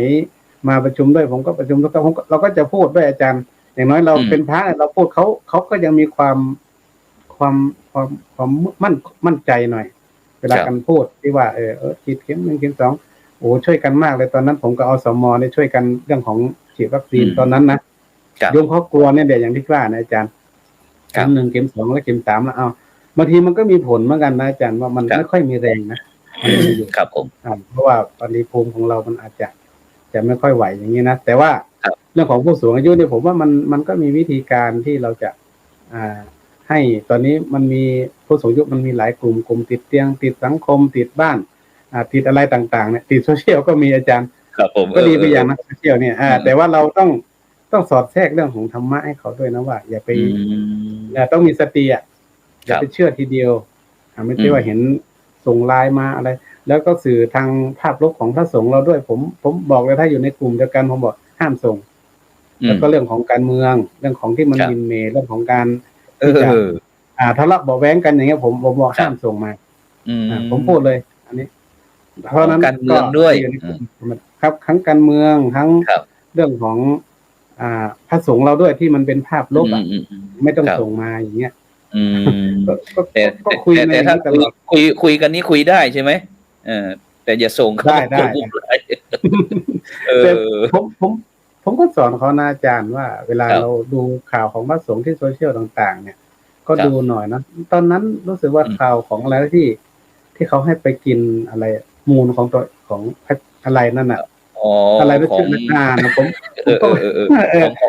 มาประชุมด้วยผมก็ประชุมทุกครั้งเราก็จะพูดด้วยอาจารย์อย่างน้อยเราเป็นพระเราพูดเขาก็ยังมีความมั่นใจหน่อยเวลากันพูดที่ว่าฉีดเข็ม1เข็ม2ช่วยกันมากเลยตอนนั้นผมกับอสมเนี่ยช่วยกันเรื่องของฉีดวัคซีนตอนนั้นนะโยมเขากลัวเนี่ยเดี๋ยวอย่างที่ว่านะอาจารย์เข็ม1เข็ม2แล้วเข็ม3แล้วบางทีมันก็มีผลเหมือนกันนะอาจารย์ว่ามันไม่ค่อยมีแรงนะครับผมเพราะว่าตอนนี้ภูมิของเรามันอาจจะไม่ค่อยไหวอย่างนี้นะแต่ว่าเรื่องของผู้สูงอายุเนี่ยผมว่ามันก็มีวิธีการที่เราจะให้ตอนนี้มันมีผู้สูงอายุมันมีหลายกลุ่มติดเตียงติดสังคมติดบ้านติดอะไรต่างๆเนี่ยติดโซเชียลก็มีอาจารย์ครับผมก็ดีไปอย่างนะโซเชียลเนี่ยแต่ว่าเราต้อง ต้องสอดแทรกเรื่องของธรรมะให้เขาด้วยนะว่าอย่าไป อืม ต้องมีสติอย่า ครับ ไปเชื่อทีเดียวไม่ใช่ว่าเห็นส่งไลน์มาอะไร แล้วก็สื่อทางภาพลบของพระสงฆ์เราด้วย ผมบอกเลยถ้าอยู่ในกลุ่มเดียวกันผมบอกห้ามส่ง แล้วก็เรื่องของการเมืองเรื่องของที่มัน ครับ หมินเหม่เรื่องของการ เอ ที่จะ อ ทะเลาะเบาะแว้งกันอย่างเงี้ยผมบอก ครับ ห้ามส่งมา อืม ผมพูดเลย อันนี้ เพราะฉะนั้น การเมืองด้วย ก็อยู่ในกลุ่มครับทั้งการเมืองทั้ง ครับ เรื่องของพระสงฆ์เราด้วยที่มันเป็นภาพลบ อืม ไม่ต้อง ครับ ส่งมาอย่างเงี้ย อืม แต่ ก็คุยใน แต่ถ้า ตลอด คุยกันนี้คุยได้ใช่ไหมแต่อย่าส่งเข้า ได้ กลุ่มไลน์เอ แต่ อ ผมก็สอนเขานะอาจารย์ว่า เวลา ครับ เราดูข่าวของพระสงฆ์ที่โซเชียลต่าง ๆ เนี่ย ก็ ครับ ดูหน่อยนะตอนนั้นรู้สึกว่า อืม ข่าวของอะไรที่เขาให้ไปกินอะไรมูลของตัวของอะไรนั่นน่ะ อ๋อ อะไรนะ ขอ ชื่ ง อนะผม เออ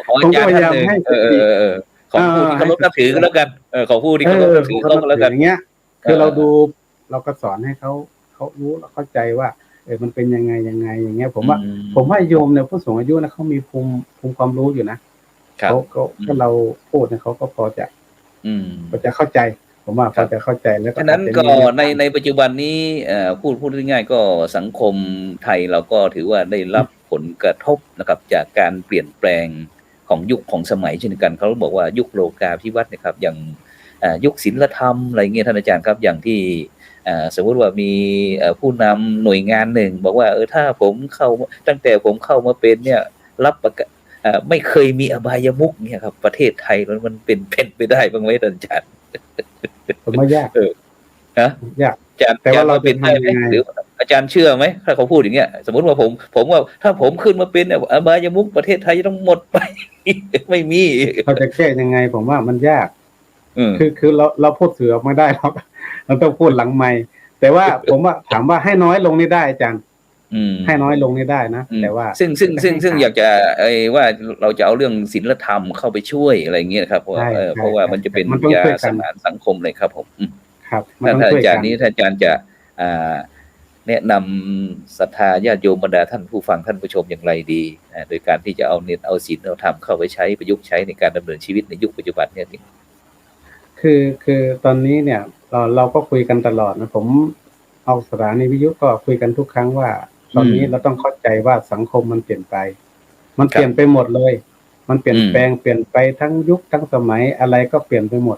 ของอาจารย์ท่านหนึ่งของผู้ที่เคารพนับถือก็แล้วกันของผู้ที่เคารพนับถือเขาก็แล้วกัน อย่างเงี้ย คือเราดูเราก็สอนให้เขารู้แล้วเข้าใจว่ามันเป็นยังไงอย่างเงี้ย ผมว่าโยมเนี่ยผู้สูงอายุนะเขามีภูมิความรู้อยู่นะเขาเราพูดเนี่ยเขาก็พอจะเข้าใจ ผมว่าพอจะเข้าใจแล้วก็ ฉะนั้นก็ในปัจจุบันนี้พูดง่ายๆก็สังคมไทยเราก็ถือว่าได้รับผลกระทบนะครับจากการเปลี่ยนแปลงของยุคของสมัยเช่นกันเขาบอกว่ายุคโลกาภิวัตน์นะครับอย่างยุคศีลธรรมอะไรเงี้ยท่านอาจารย์ครับอย่างที่สมมุติว่ามีผู้นำหน่วยงานหนึ่งบอกว่าถ้าผมตั้งแต่ผมเข้ามาเป็นเนี่ยรับประกันไม่เคยมีอบายมุขเนี่ยครับประเทศไทยมันเป็นไปได้บ้างไหมท่านอาจารย์ ผมว่ายากยาก อาจารย์แต่ว่าเราเป็นได้ไหมหรืออาจารย์เชื่อไหมถ้าเขาพูดอย่างเงี้ยสมมติว่าผมว่าถ้าผมขึ้นมาเป็นเนี่ยอบายมุขประเทศไทยจะต้องหมดไป ไม่มีเราจะแก้ยังไงผมว่ามันยากคือเราพูดเสือไม่ได้หรอกเราต้องพูดหลังไมค์แต่ว่าผมว่าถามว่าให้น้อยลงนี่ได้อาจารย์ให้น้อยลงนี่ได้นะแต่ว่าซึ่งอยากจะว่าเราจะเอาเรื่องศีลธรรมเข้าไปช่วยอะไรอย่างเงี้ยครับเพราะว่ามันจะเป็นยาสมานสังคมเลยครับผมครับถ้าอาจารย์นี้ถ้าอาจารย์จะแนะนำศรัทธาญาติโยมบรรดาท่านผู้ฟังท่านผู้ชมอย่างไรดีโดยการที่จะเอาศีลเอาธรรมเข้าไปใช้ประยุกต์ใช้ในการดำเนินชีวิตในยุคปัจจุบันเนี่ยคือตอนนี้เนี่ยเราก็คุยกันตลอดนะผมเอาสถานีวิทยุก็คุยกันทุกครั้งว่าตอนนี้เราต้องเข้าใจว่าสังคมมันเปลี่ยนไปมันเปลี่ยนไปหมดเลยมันเปลี่ยนแปลงเปลี่ยนไปทั้งยุคทั้งสมัยอะไรก็เปลี่ยนไปหมด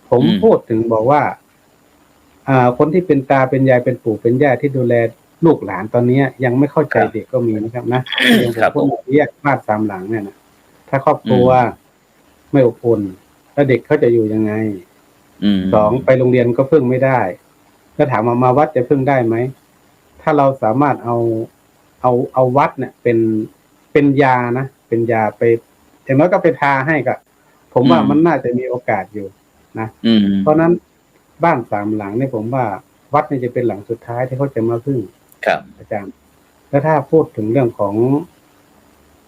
ผมพูดถึงบอกว่าคนที่เป็นตาเป็นยายเป็นปู่เป็นย่าที่ดูแลลูกหลานตอนนี้ยังไม่เข้าใจเด็กก็มีนะครับนะอย่างผมพูดแยกบ้าน3 หลังเนี่ยนะถ้าครอบครัวไม่อบอุ่นแล้วเด็กเขาจะอยู่ยังไง2ไปโรงเรียนก็พึ่งไม่ได้แล้วถามมาวัดจะพึ่งได้ไหมถ้าเราสามารถเอาวัดเนี่ยเป็นยานะเป็นยาไปอย่างน้อยก็ไปทาให้ก็ผมว่ามันน่าจะมีโอกาสอยู่นะเพราะนั้นบ้าน3 หลังเนี่ยผมว่าวัดนี่จะเป็นหลังสุดท้ายที่เขาจะมาพึ่งครับอาจารย์แล้วถ้าพูดถึงเรื่องของ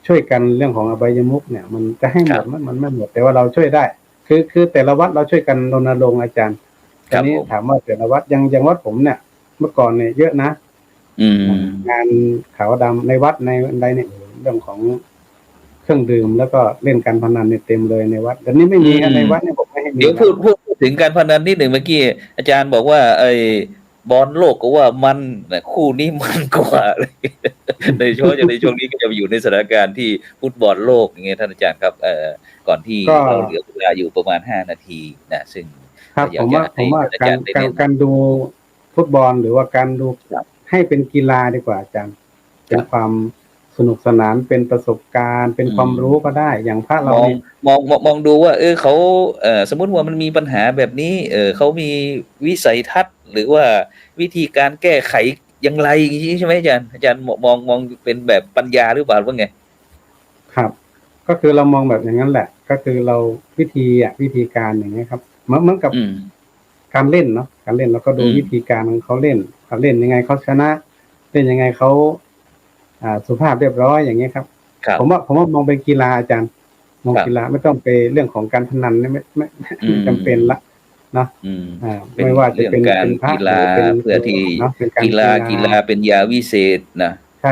ช่วยกันเรื่องของอบายมุขเนี่ยมันจะให้หมดมันไม่หมดแต่ว่าเราช่วยได้คือแต่ละวัดเราช่วยกันรณรงค์อาจารย์ทีนี้ถามว่าแต่ละวัดยังวัดผมเนี่ยเมื่อก่อนเนี่ยเยอะนะงานขาวดำในวัดในอะไรเนี่ยเรื่องของเครื่องดื่มแล้วก็เล่นการพนันเนี่ยเต็มเลยในวัดแต่นี้ไม่มีในวัดเนี่ยผมไม่ให้มีเดี๋ยวพูดถึงการพนันนิดหนึ่งเมื่อกี้อาจารย์บอกว่าบอลโลกก็ว่ามันคู่นี้มันกว่าในช่วงนี้ก็จะอยู่ในสถานการณ์ที่ฟุตบอลโลกอย่างเงี้ยท่านอาจารย์ครับก่อนที่เราเหลือเวลาอยู่ประมาณ5 นาทีนะซึ่งครับผมว่าการดูฟุตบอลหรือว่าการดูให้เป็นกีฬาดีกว่าอาจารย์เป็นความสนุกสนานเป็นประสบการณ์เป็นความรู้ก็ได้อย่างพระเรามองดูว่าเขาสมมุติว่ามันมีปัญหาแบบนี้เขามีวิสัยทัศน์หรือว่าวิธีการแก้ไขอย่างไรอย่างนี้ใช่ไหมอาจารย์มองเป็นแบบปัญญาหรือเปล่าว่าไงครับก็คือเรามองแบบอย่างนั้นแหละก็คือเราวิธีการอย่างนี้ครับเหมือนกับการเล่นเนาะการเล่นเราก็ดูวิธีการของเขาเล่นยังไงเขาชนะเล่นยังไงเขาสุภาพเรียบร้อยอย่างเงี้ยครับผมว่ามองเป็นกีฬาอาจารย์มองกีฬาไม่ต้องไปเรื่องของการพนันไม่จำเป็นละนะไม่ว่าจะเป็นกีฬาเพื่อที่กีฬาเป็นยาวิเศษนะ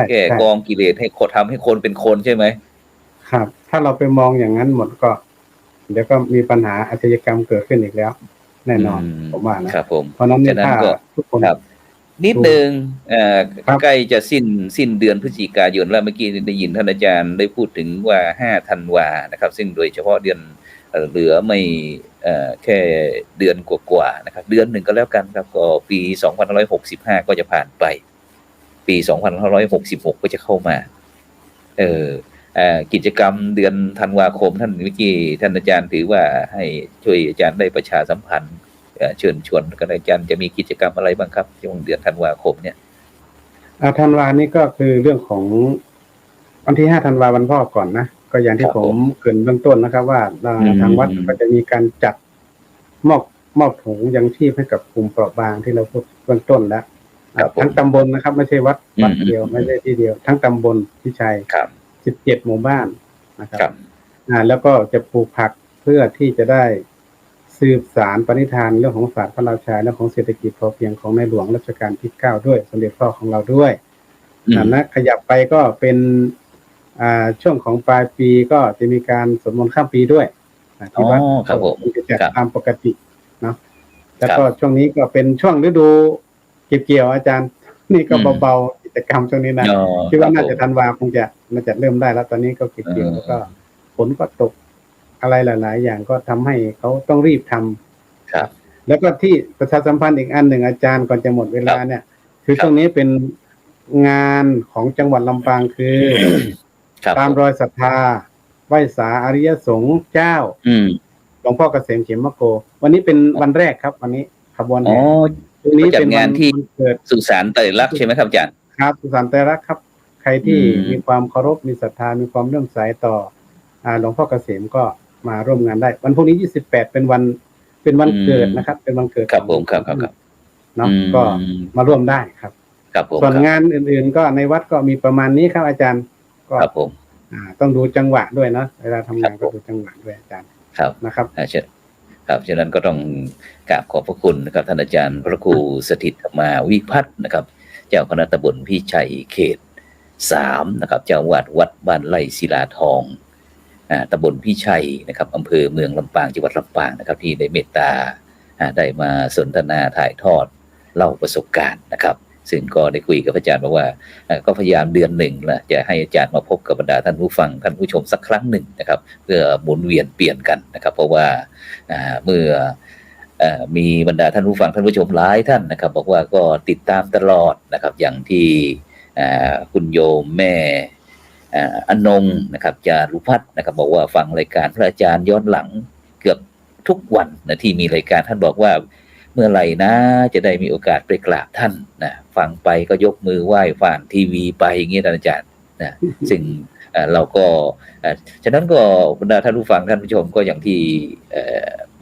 แก้กองกิเลสให้ทำให้คนเป็นคนใช่ไหม ครับ ถ้าเราไปมองอย่างนั้นหมดก็เดี๋ยวก็มีปัญหาอาชญากรรมเกิดขึ้นอีกแล้ว แน่นอนผมว่านะครับ ผม เพราะนั้นเนี่ย ฉะนั้น ถ้า ก็ ทุกคน ครับ นิดหนึ่ง ครับ ใกล้จะสิ้นเดือนพฤศจิกายนแล้วเมื่อกี้ได้ยินท่านอาจารย์ได้พูดถึงว่า5ธันวานะครับ ซึ่งโดยเฉพาะเดือนเหลือไม่แค่เดือนกว่าๆนะครับ เดือนหนึ่งก็แล้วกันครับก็ปี2565ก็จะผ่านไป ปี2566ก็จะเข้ามากิจกรรมเดือนธันวาคมท่านเมื่อกี้ท่านอาจารย์ถือว่าให้ช่วยอาจารย์ได้ประชาสัมพันธ์เชิญชวนกันอาจารย์จะมีกิจกรรมอะไรบ้างครับช่วงเดือนธันวาคมเนี่ยธันวานี่ก็คือเรื่องของวันที่5ธันวาวันพ่อก่อนนะก็อย่างที่ผมเกริ่นเบื้องต้นนะครับว่าทางวัดก็จะมีการจัดมอบถุงยังชีพให้กับกลุ่มเปราะบางที่เราพูดเบื้องต้นแล้วทั้งตำบลนะครับไม่ใช่วัดเดียวไม่ใช่ที่เดียวทั้งตำบลพิชัย17หมู่บ้านนะครับแล้วก็จะปลูกผักเพื่อที่จะได้สืบสารปณิธานเรื่องของศาสตร์พระราชาและของเศรษฐกิจพอเพียงของในหลวงรัชกาลที่9ด้วยสมเด็จพ่อของเราด้วยนะขยับไปก็เป็นช่วงของปลายปีก็จะมีการสวดมนต์ข้ามปีด้วยที่วัดจะจัดตามปกติเนาะแล้วก็ช่วงนี้ก็เป็นช่วงฤดูเก็บเกี่ยวอาจารย์นี่ก็เบาๆกิจกรรมช่วงนี้นะคิดว่าน่าจะธันวาคงจะเริ่มได้แล้วตอนนี้ก็เก็บเกี่ยวแล้วก็ฝนก็ตกอะไรหลายๆอย่างก็ทำให้เขาต้องรีบทำครับแล้วก็ที่ประชาสัมพันธ์อีกอันหนึ่งอาจารย์ก่อนจะหมดเวลาเนี่ยคือช่วงนี้เป็นงานของจังหวัดลำปางคือตามรอยศรัทธาไหว้สาอริยสงฆ์เจ้าหลวงพ่อเกษมเขมโกวันนี้เป็นวันแรกครับวันนี้ขบวนแห่ตรงนี้เป็นงานที่เกิดสุสานไตรลักษณ์ใช่ไหมครับอาจารย์ครับสุสานไตรลักษณ์ครับใครที่มีความเคารพมีศรัทธามีความเลื่อมใสต่อหลวงพ่อเกษมก็มาร่วมงานได้วันพรุ่งนี้28เป็นวันเกิดนะครับเป็นวันเกิดครับผมครับเนาะก็มาร่วมได้ครับส่วนงานอื่นๆก็ในวัดก็มีประมาณนี้ครับอาจารย์ก็ครับผมต้องดูจังหวะด้วยเนาะเวลาทำงานก็ดูจังหวะด้วยอาจารย์ครับนะครับครับฉะนั้นก็ต้องกราบขอบพระคุณนะครับท่านอาจารย์พระครูสถิตธรรมาวิพัฒน์นะครับเจ้าคณะตำบลพิชัยเขต3นะครับเจ้าอาวาสวัดบ้านไร่ศิลาทองตำบลพิชัยนะครับอำเภอเมืองลำปางจังหวัดลำปางนะครับที่ได้เมตตาได้มาสนทนาถ่ายทอดเล่าประสบการณ์นะครับซึ่งก็ได้คุยกับอาจารย์บอกว่าก็พยายามเดือนหนึ่งละจะให้อาจารย์มาพบกับบรรดาท่านผู้ฟังท่านผู้ชมสักครั้งหนึ่งนะครับเพื่อหมุนเวียนเปลี่ยนกันนะครับเพราะว่าเมื่อมีบรรดาท่านผู้ฟังท่านผู้ชมหลายท่านนะครับบอกว่าก็ติดตามตลอดนะครับอย่างที่คุณโยมแม่อนงนะครับจารุพัฒน์นะครับบอกว่าฟังรายการพระอาจารย์ย้อนหลังเกือบทุกวันนะที่มีรายการท่านบอกว่าเมื่อไหร่นะจะได้มีโอกาสไปกราบท่านนะฟังไปก็ยกมือไหว้ผ่านทีวีไปอย่างเงี้ยอาจารย์นะซึ่งเราก็ฉะนั้นก็บรรดาท่านผู้ฟังท่านผู้ชมก็อย่างที่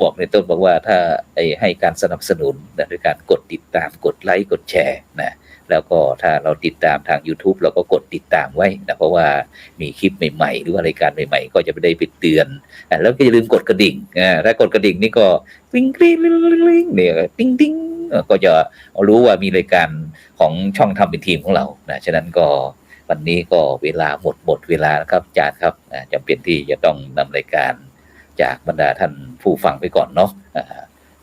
บอกในต้นบอกว่าถ้าให้การสนับสนุนนะด้วยการกดติดตามกดไลค์กดแชร์นะแล้วก็ถ้าเราติดตามทาง YouTube เราก็กดติดตามไว้นะเพราะว่ามีคลิปใหม่ๆหรือว่ารายการใหม่ๆก็จะไม่ได้ไปเตือนแล้วก็อย่าลืมกดกระดิ่งถ้ากดกระดิ่งนี่ก็กริ๊งกริ๊งลิงเนี่ยติ๊งติ๊งก็จะรู้ว่ามีรายการของช่องทำเป็นทีมของเรานะฉะนั้นก็วันนี้ก็เวลาหมดเวลาแล้วครับอาจารย์ครับจำเป็นที่จะต้องนำรายการจากบรรดาท่านผู้ฟังไปก่อนเนาะ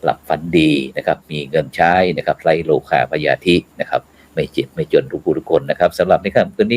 หลับฝันดีนะครับมีเงินใช้นะครับไร้โลคาพยาธินะครับไม่เจ็บไม่จนทุกผู้ทุกคนนะครับสำหรับในค่ำคืนนี้